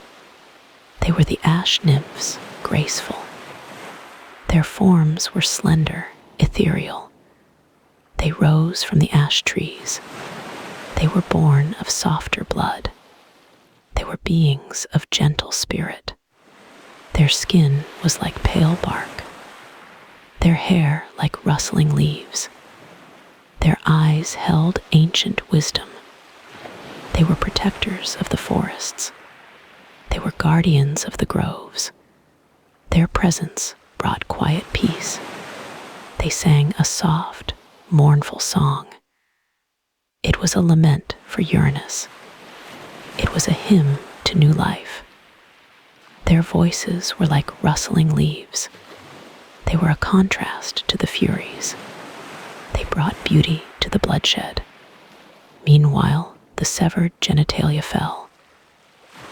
They were the ash nymphs, graceful. Their forms were slender, ethereal. They rose from the ash trees. They were born of softer blood. They were beings of gentle spirit. Their skin was like pale bark. Their hair like rustling leaves. Their eyes held ancient wisdom. They were protectors of the forests. They were guardians of the groves. Their presence brought quiet peace. They sang a soft, mournful song. It was a lament for Uranus. It was a hymn to new life. Their voices were like rustling leaves. They were a contrast to the Furies. They brought beauty to the bloodshed. Meanwhile, the severed genitalia fell.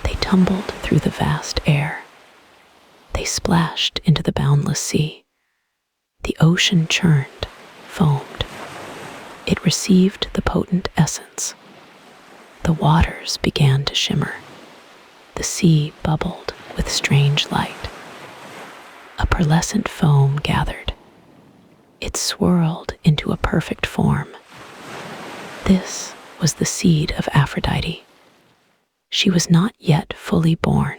They tumbled through the vast air. They splashed into the boundless sea. The ocean churned, foamed. It received the potent essence. The waters began to shimmer. The sea bubbled with strange light. A pearlescent foam gathered. It swirled into a perfect form. This was the seed of Aphrodite. She was not yet fully born.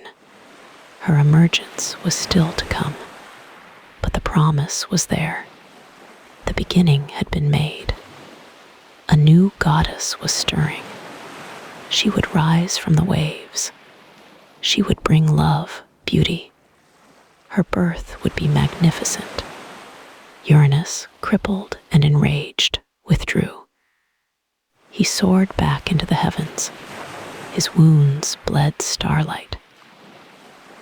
Her emergence was still to come. But the promise was there. The beginning had been made. A new goddess was stirring. She would rise from the waves. She would bring love, beauty. Her birth would be magnificent. Uranus, crippled and enraged, withdrew. He soared back into the heavens. His wounds bled starlight.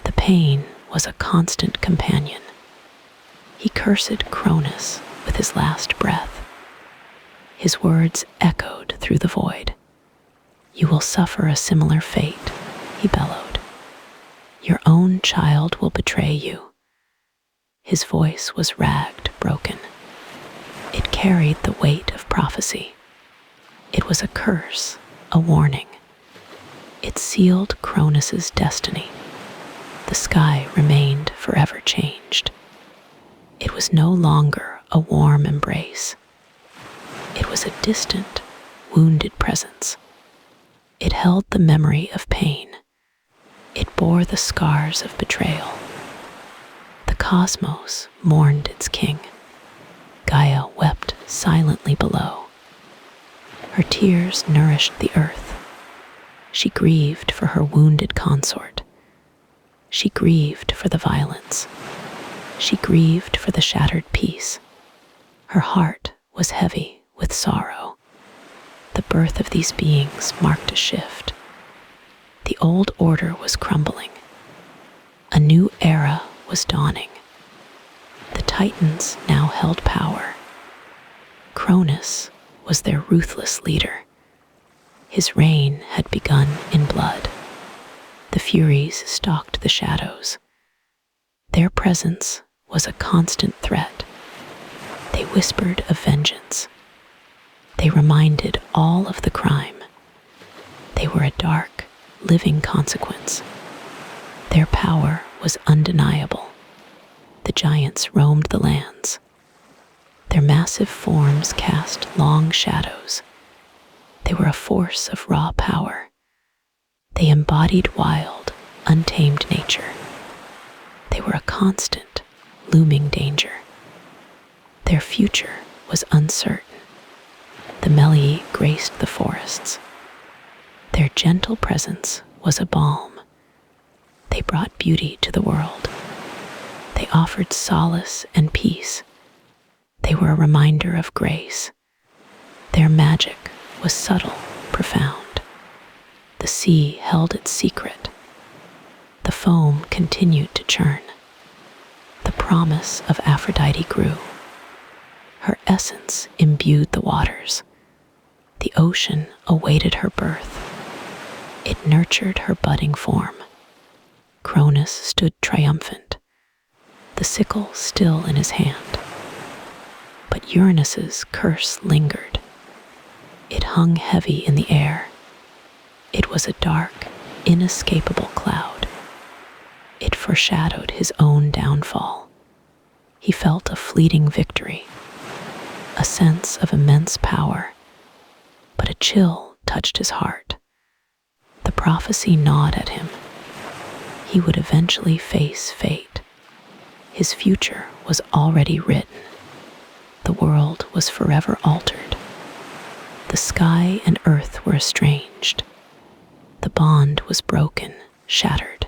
The pain was a constant companion. He cursed Cronus with his last breath. His words echoed through the void. "You will suffer a similar fate," he bellowed. "Your own child will betray you." His voice was ragged, broken. It carried the weight of prophecy. It was a curse, a warning. It sealed Cronus's destiny. The sky remained forever changed. It was no longer a warm embrace. It was a distant, wounded presence. It held the memory of pain. It bore the scars of betrayal. The cosmos mourned its king. Gaia wept silently below. Her tears nourished the earth. She grieved for her wounded consort. She grieved for the violence. She grieved for the shattered peace. Her heart was heavy with sorrow. The birth of these beings marked a shift. The old order was crumbling. A new era was dawning. The Titans now held power. Cronus was their ruthless leader. His reign had begun in blood. The Furies stalked the shadows. Their presence was a constant threat. They whispered of vengeance. They reminded all of the crime. They were a dark, living consequence. Their power was undeniable. The giants roamed the lands. Their massive forms cast long shadows. They were a force of raw power. They embodied wild, untamed nature. They were a constant, looming danger. Their future was uncertain. The Melii graced the forests. Their gentle presence was a balm. They brought beauty to the world. They offered solace and peace. They were a reminder of grace. Their magic was subtle, profound. The sea held its secret. The foam continued to churn. The promise of Aphrodite grew. Her essence imbued the waters. The ocean awaited her birth. It nurtured her budding form. Cronus stood triumphant, the sickle still in his hand. But Uranus's curse lingered. It hung heavy in the air. It was a dark, inescapable cloud. It foreshadowed his own downfall. He felt a fleeting victory, a sense of immense power, but a chill touched his heart. The prophecy gnawed at him. He would eventually face fate. His future was already written. The world was forever altered. The sky and earth were estranged. The bond was broken, shattered.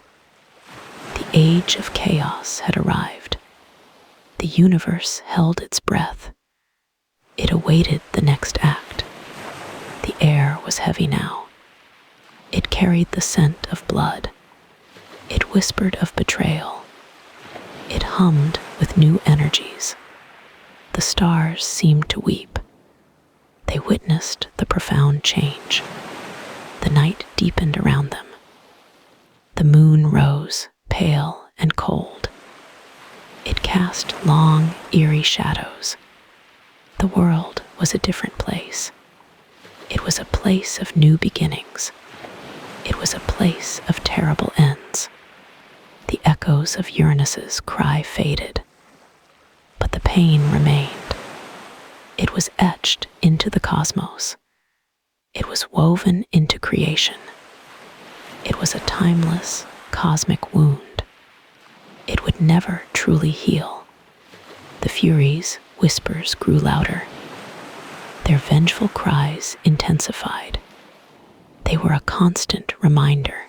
The age of chaos had arrived. The universe held its breath. It awaited the next act. The air was heavy now. It carried the scent of blood. It whispered of betrayal. It hummed with new energies. The stars seemed to weep. They witnessed the profound change. The night deepened around them. The moon rose, pale and cold. It cast long, eerie shadows. The world was a different place. It was a place of new beginnings. It was a place of terrible ends. The echoes of Uranus's cry faded, but the pain remained. It was etched into the cosmos. It was woven into creation. It was a timeless, cosmic wound. It would never truly heal. The Furies' whispers grew louder. Their vengeful cries intensified. They were a constant reminder.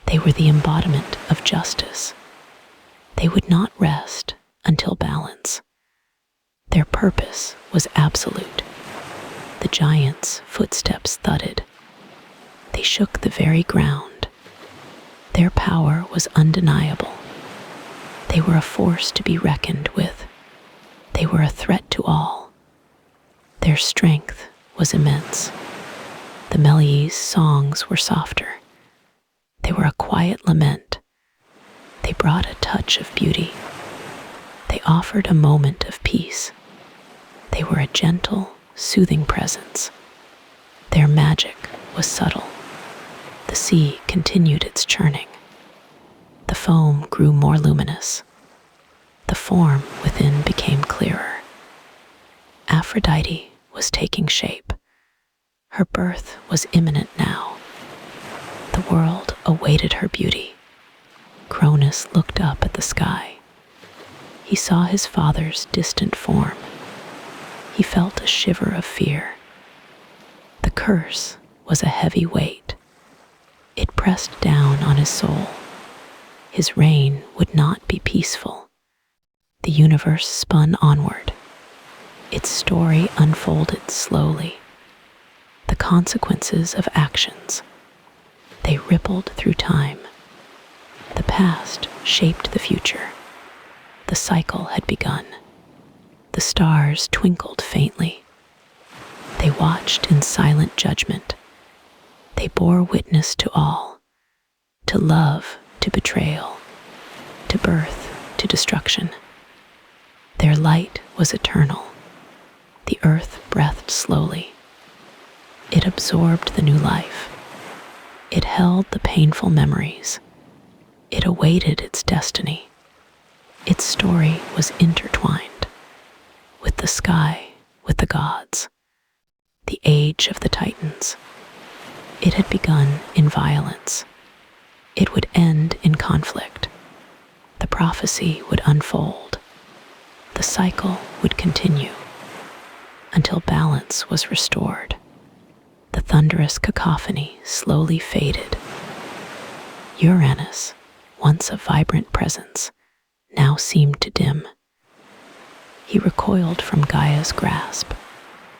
They were the embodiment of justice. They would not rest until balance. Their purpose was absolute. The giants' footsteps thudded. They shook the very ground. Their power was undeniable. They were a force to be reckoned with. They were a threat to all. Their strength was immense. The Melii's songs were softer. They were a quiet lament. They brought a touch of beauty. They offered a moment of peace. They were a gentle, soothing presence. Their magic was subtle. The sea continued its churning. The foam grew more luminous. The form within became clearer. Aphrodite was taking shape. Her birth was imminent now. The world awaited her beauty. Cronus looked up at the sky. He saw his father's distant form. He felt a shiver of fear. The curse was a heavy weight. It pressed down on his soul. His reign would not be peaceful. The universe spun onward. Its story unfolded slowly. The consequences of actions. They rippled through time. The past shaped the future. The cycle had begun. The stars twinkled faintly. They watched in silent judgment. They bore witness to all, to love, to betrayal, to birth, to destruction. Their light was eternal. The earth breathed slowly. It absorbed the new life. It held the painful memories. It awaited its destiny. Its story was intertwined with the sky, with the gods, the age of the Titans. It had begun in violence. It would end in conflict. The prophecy would unfold. The cycle would continue until balance was restored. The thunderous cacophony slowly faded. Uranus, once a vibrant presence, now seemed to dim. He recoiled from Gaia's grasp,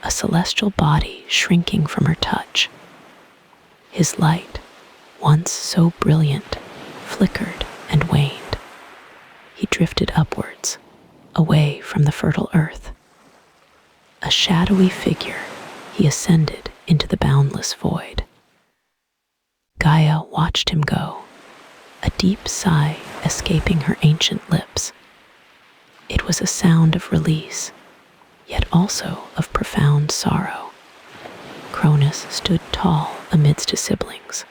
a celestial body shrinking from her touch. His light, once so brilliant, flickered and waned. He drifted upwards, away from the fertile earth. A shadowy figure, he ascended into the boundless void. Gaia watched him go, a deep sigh escaping her ancient lips. It was a sound of release, yet also of profound sorrow. Cronus stood tall amidst his siblings.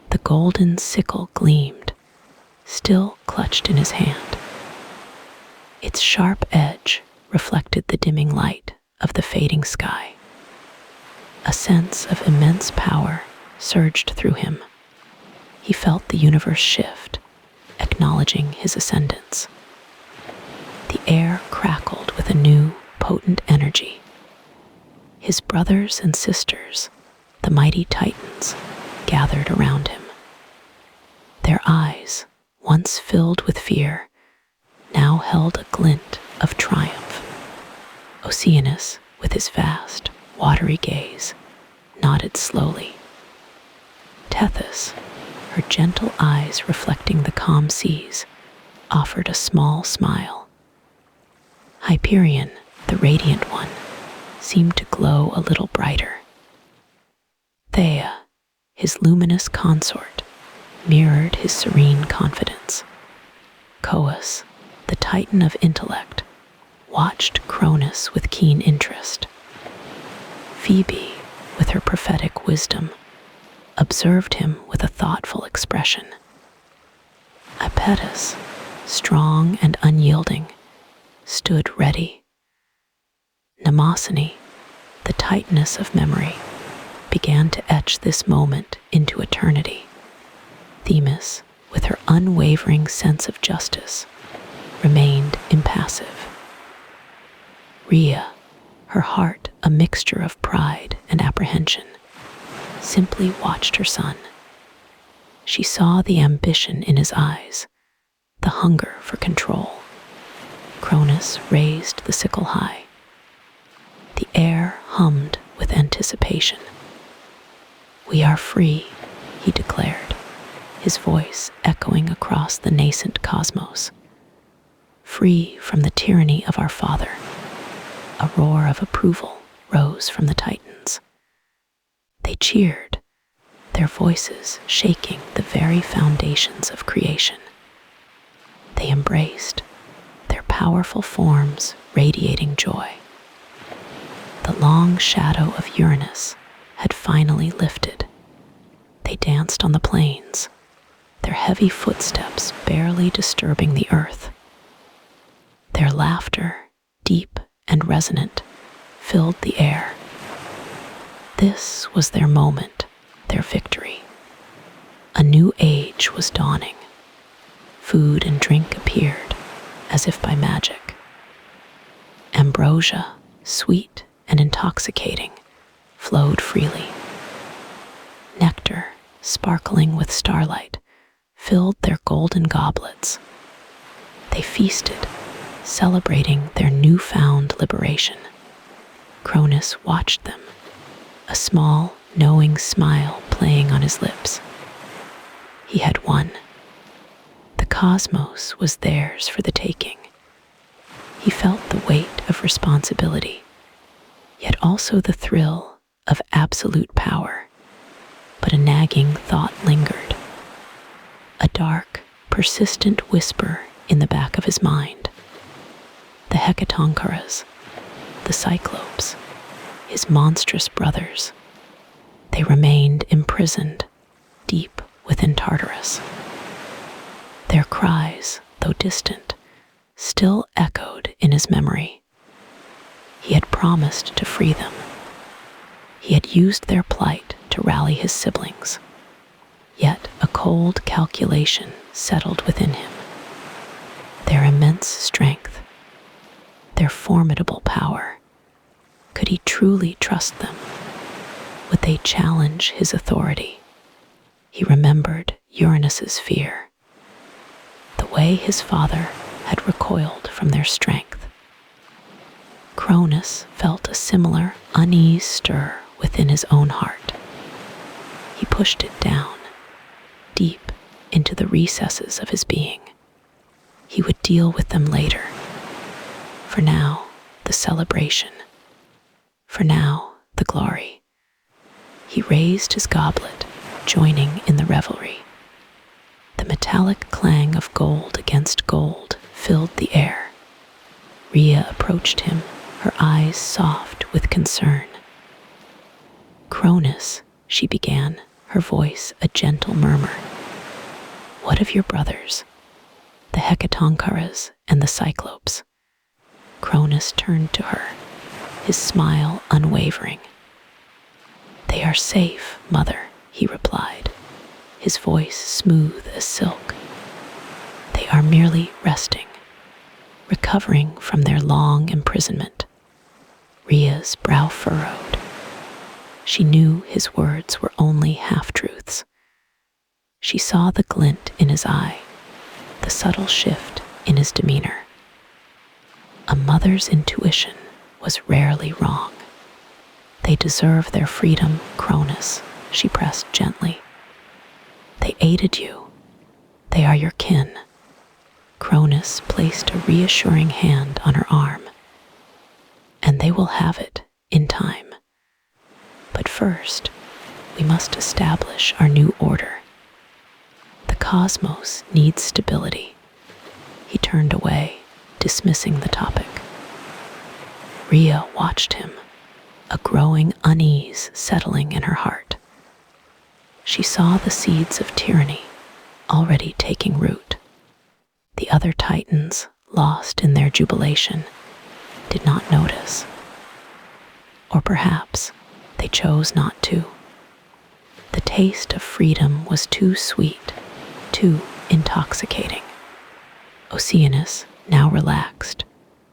The golden sickle gleamed, still clutched in his hand. Its sharp edge reflected the dimming light of the fading sky. A sense of immense power surged through him. He felt the universe shift, acknowledging his ascendance. The air crackled with a new, potent energy. His brothers and sisters, the mighty Titans, gathered around him. Their eyes, once filled with fear, now held a glint of triumph. Oceanus, with his vast, watery gaze, nodded slowly. Tethys, her gentle eyes reflecting the calm seas, offered a small smile. Hyperion, the radiant one, seemed to glow a little brighter. Theia, his luminous consort, mirrored his serene confidence. Coeus, the Titan of intellect, watched Cronus with keen interest. Phoebe, with her prophetic wisdom, observed him with a thoughtful expression. Iapetus, strong and unyielding, stood ready. Mnemosyne, the Titaness of memory, began to etch this moment into eternity. Themis, with her unwavering sense of justice, remained impassive. Rhea, her heart a mixture of pride and apprehension, simply watched her son. She saw the ambition in his eyes, the hunger for control. Cronus raised the sickle high. The air hummed with anticipation. "We are free," he declared, his voice echoing across the nascent cosmos. "Free from the tyranny of our father." A roar of approval rose from the Titans. They cheered, their voices shaking the very foundations of creation. They embraced, their powerful forms radiating joy. The long shadow of Uranus had finally lifted. They danced on the plains, their heavy footsteps barely disturbing the earth. Their laughter, deep and resonant, filled the air. This was their moment, their victory. A new age was dawning. Food and drink appeared, as if by magic. Ambrosia, sweet and intoxicating, flowed freely. Nectar, sparkling with starlight, filled their golden goblets. They feasted, celebrating their newfound liberation. Cronus watched them, a small, knowing smile playing on his lips. He had won. The cosmos was theirs for the taking. He felt the weight of responsibility, yet also the thrill of absolute power. But a nagging thought lingered, a dark, persistent whisper in the back of his mind. The Hecatoncheires, the Cyclopes, his monstrous brothers, they remained imprisoned deep within Tartarus. Their cries, though distant, still echoed in his memory. He had promised to free them. He had used their plight to rally his siblings. Yet a cold calculation settled within him. Their immense strength, their formidable power. Could he truly trust them? Would they challenge his authority? He remembered Uranus's fear, the way his father had recoiled from their strength. Cronus felt a similar unease stir within his own heart. He pushed it down, deep into the recesses of his being. He would deal with them later. For now, the celebration. For now, the glory. He raised his goblet, joining in the revelry. The metallic clang of gold against gold filled the air. Rhea approached him, her eyes soft with concern. Cronus, she began, her voice a gentle murmur. What of your brothers, the Hecatoncheires and the Cyclopes? Cronus turned to her, his smile unwavering. They are safe, mother, he replied, his voice smooth as silk. They are merely resting, recovering from their long imprisonment. Rhea's brow furrowed. She knew his words were only half-truths. She saw the glint in his eye, the subtle shift in his demeanor. A mother's intuition was rarely wrong. They deserve their freedom, Cronus, she pressed gently. They aided you. They are your kin. Cronus placed a reassuring hand on her arm. And they will have it in time. But first, we must establish our new order. The cosmos needs stability. He turned away, dismissing the topic. Rhea watched him, a growing unease settling in her heart. She saw the seeds of tyranny already taking root. The other titans, lost in their jubilation, did not notice. Or perhaps they chose not to. The taste of freedom was too sweet, too intoxicating. Oceanus, now relaxed,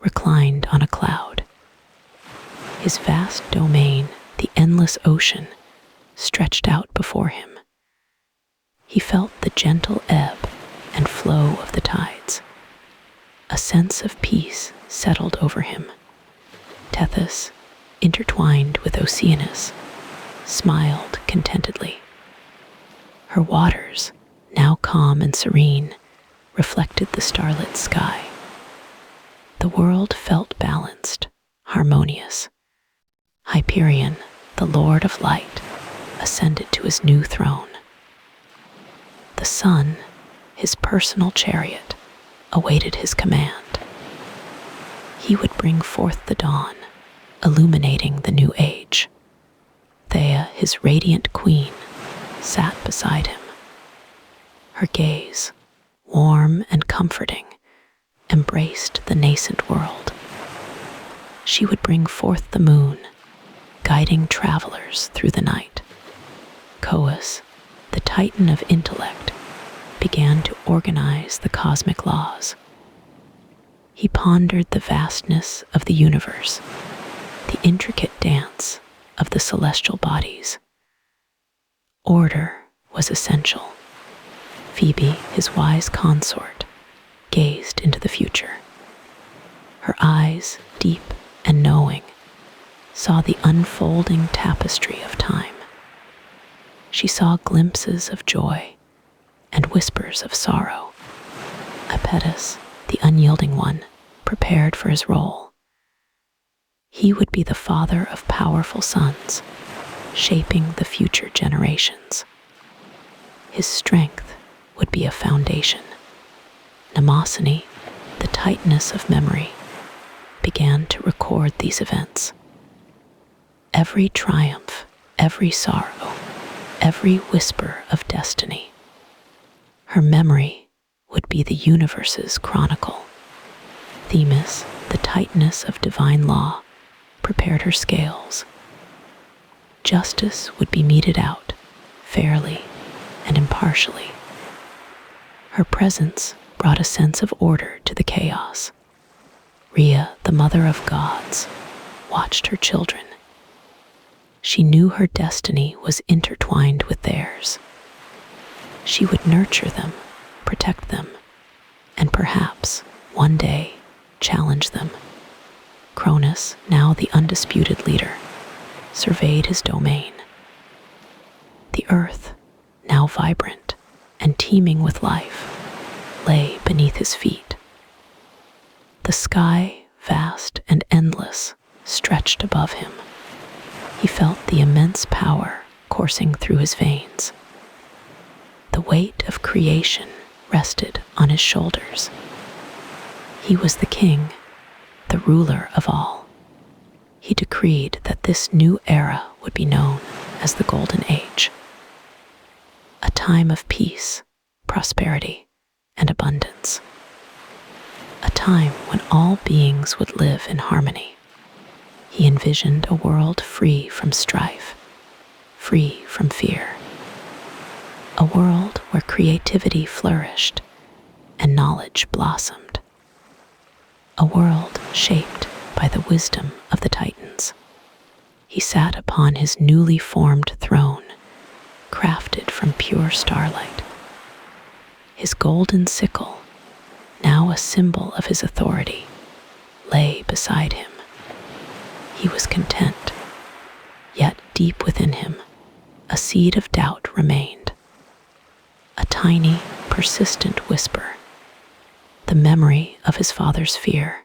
reclined on a cloud. His vast domain, the endless ocean, stretched out before him. He felt the gentle ebb and flow of the tides. A sense of peace settled over him. Tethys, intertwined with Oceanus, smiled contentedly. Her waters, now calm and serene, reflected the starlit sky. The world felt balanced, harmonious. Hyperion, the Lord of Light, ascended to his new throne. The sun, his personal chariot, awaited his command. He would bring forth the dawn, illuminating the new age. Thea, his radiant queen, sat beside him. Her gaze, warm and comforting, embraced the nascent world. She would bring forth the moon, guiding travelers through the night. Coeus, the titan of intellect, began to organize the cosmic laws. He pondered the vastness of the universe, the intricate dance of the celestial bodies. Order was essential. Phoebe, his wise consort, gazed into the future. Her eyes, deep and knowing, saw the unfolding tapestry of time. She saw glimpses of joy and whispers of sorrow. Apetus, the unyielding one, prepared for his role. He would be the father of powerful sons, shaping the future generations. His strength would be a foundation. Mnemosyne, the tightness of memory, began to record these events. Every triumph, every sorrow, every whisper of destiny. Her memory would be the universe's chronicle. Themis, the tightness of divine law, prepared her scales. Justice would be meted out, fairly and impartially. Her presence brought a sense of order to the chaos. Rhea, the mother of gods, watched her children. She knew her destiny was intertwined with theirs. She would nurture them, protect them, and perhaps, one day, challenge them. Cronus, now the undisputed leader, surveyed his domain. The earth, now vibrant and teeming with life, lay beneath his feet. The sky, vast and endless, stretched above him. He felt the immense power coursing through his veins. The weight of creation rested on his shoulders. He was the king, the ruler of all. He decreed that this new era would be known as the Golden Age, a time of peace, prosperity, and abundance, a time when all beings would live in harmony. He envisioned a world free from strife, free from fear, a world where creativity flourished and knowledge blossomed, a world shaped by the wisdom of the Titans. He sat upon his newly formed throne, crafted from pure starlight. His golden sickle, now a symbol of his authority, lay beside him. He was content, yet deep within him, a seed of doubt remained. A tiny, persistent whisper, the memory of his father's fear,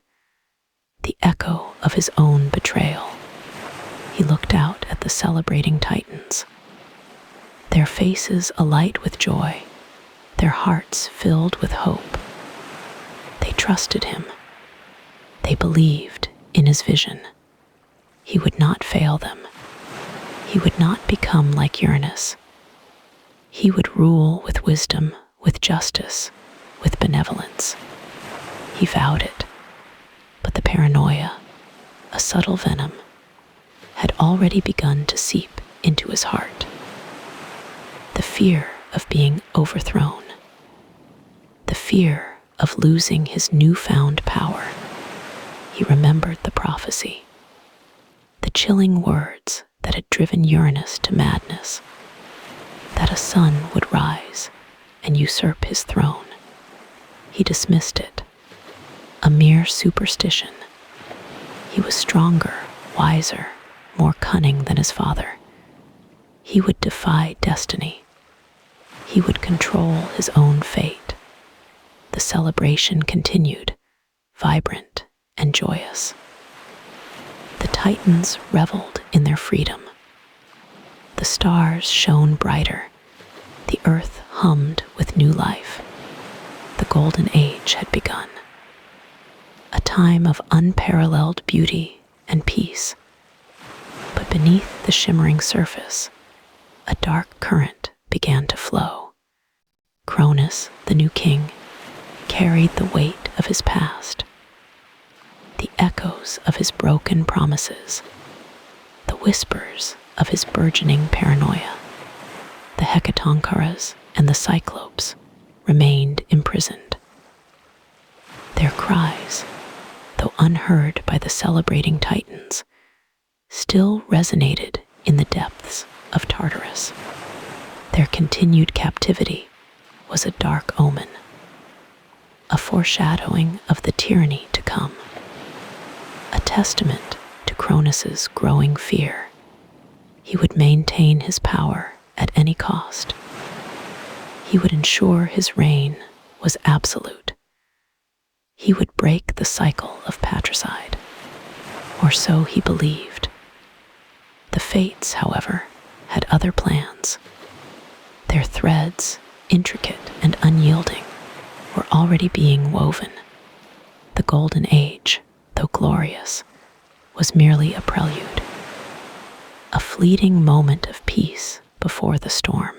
the echo of his own betrayal. He looked out at the celebrating Titans, their faces alight with joy, their hearts filled with hope. They trusted him. They believed in his vision. He would not fail them. He would not become like Uranus. He would rule with wisdom, with justice, with benevolence. He vowed it. But the paranoia, a subtle venom, had already begun to seep into his heart. The fear of being overthrown. The fear of losing his newfound power. He remembered the prophecy, the chilling words that had driven Uranus to madness, that a son would rise and usurp his throne. He dismissed it, a mere superstition. He was stronger, wiser, more cunning than his father. He would defy destiny. He would control his own fate. The celebration continued, vibrant and joyous. The Titans reveled in their freedom. The stars shone brighter. The earth hummed with new life. The Golden Age had begun. A time of unparalleled beauty and peace. But beneath the shimmering surface, a dark current began to flow. Cronus, the new king, carried the weight of his past, the echoes of his broken promises, the whispers of his burgeoning paranoia. The Hecatonchires and the Cyclopes remained imprisoned. Their cries, though unheard by the celebrating Titans, still resonated in the depths of Tartarus. Their continued captivity was a dark omen, a foreshadowing of the tyranny to come. testament to Cronus's growing fear. He would maintain his power at any cost. He would ensure his reign was absolute. He would break the cycle of patricide, or so he believed. The Fates, however, had other plans. Their threads, intricate and unyielding, were already being woven. The Golden Age, though glorious, was merely a prelude, a fleeting moment of peace before the storm.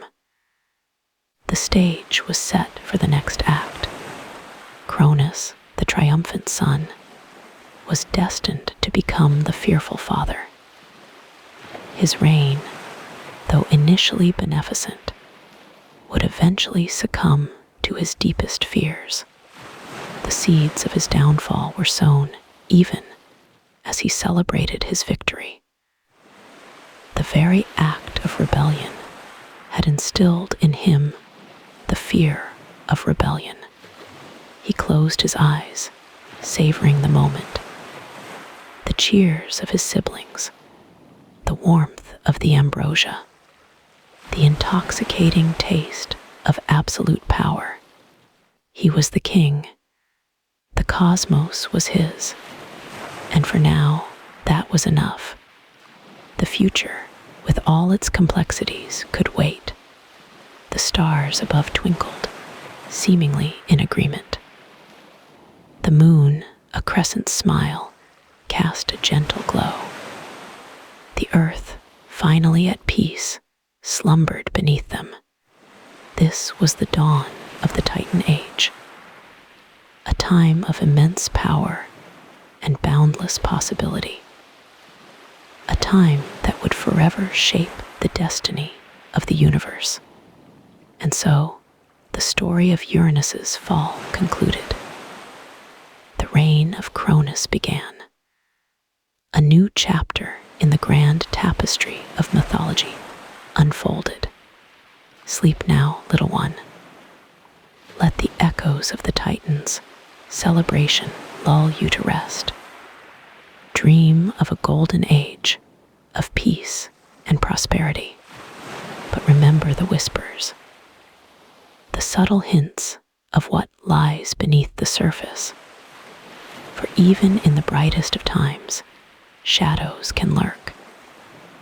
The stage was set for the next act. Cronus, the triumphant son, was destined to become the fearful father. His reign, though initially beneficent, would eventually succumb to his deepest fears. The seeds of his downfall were sown even as he celebrated his victory. The very act of rebellion had instilled in him the fear of rebellion. He closed his eyes, savoring the moment. The cheers of his siblings, the warmth of the ambrosia, the intoxicating taste of absolute power. He was the king. The cosmos was his. And for now, that was enough. The future, with all its complexities, could wait. The stars above twinkled, seemingly in agreement. The moon, a crescent smile, cast a gentle glow. The earth, finally at peace, slumbered beneath them. This was the dawn of the Titan Age, a time of immense power and boundless possibility, a time that would forever shape the destiny of the universe. And so, the story of Uranus's fall concluded. The reign of Cronus began. A new chapter in the grand tapestry of mythology unfolded. Sleep now, little one. Let the echoes of the Titans' celebration lull you to rest. Dream of a golden age of peace and prosperity. But remember the whispers, the subtle hints of what lies beneath the surface. For even in the brightest of times, shadows can lurk.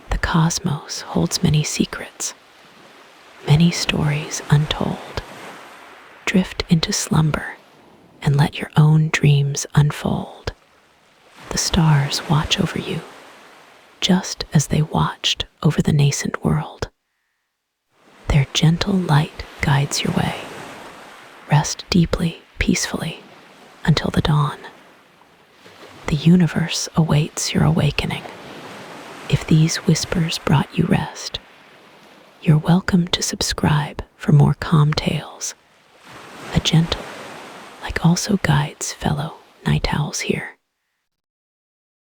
The cosmos holds many secrets, many stories untold. Drift into slumber and let your own dreams unfold. The stars watch over you, just as they watched over the nascent world. Their gentle light guides your way. Rest deeply, peacefully, until the dawn. The universe awaits your awakening. If these whispers brought you rest, you're welcome to subscribe for more calm tales. A gentle, like also guides fellow night owls here.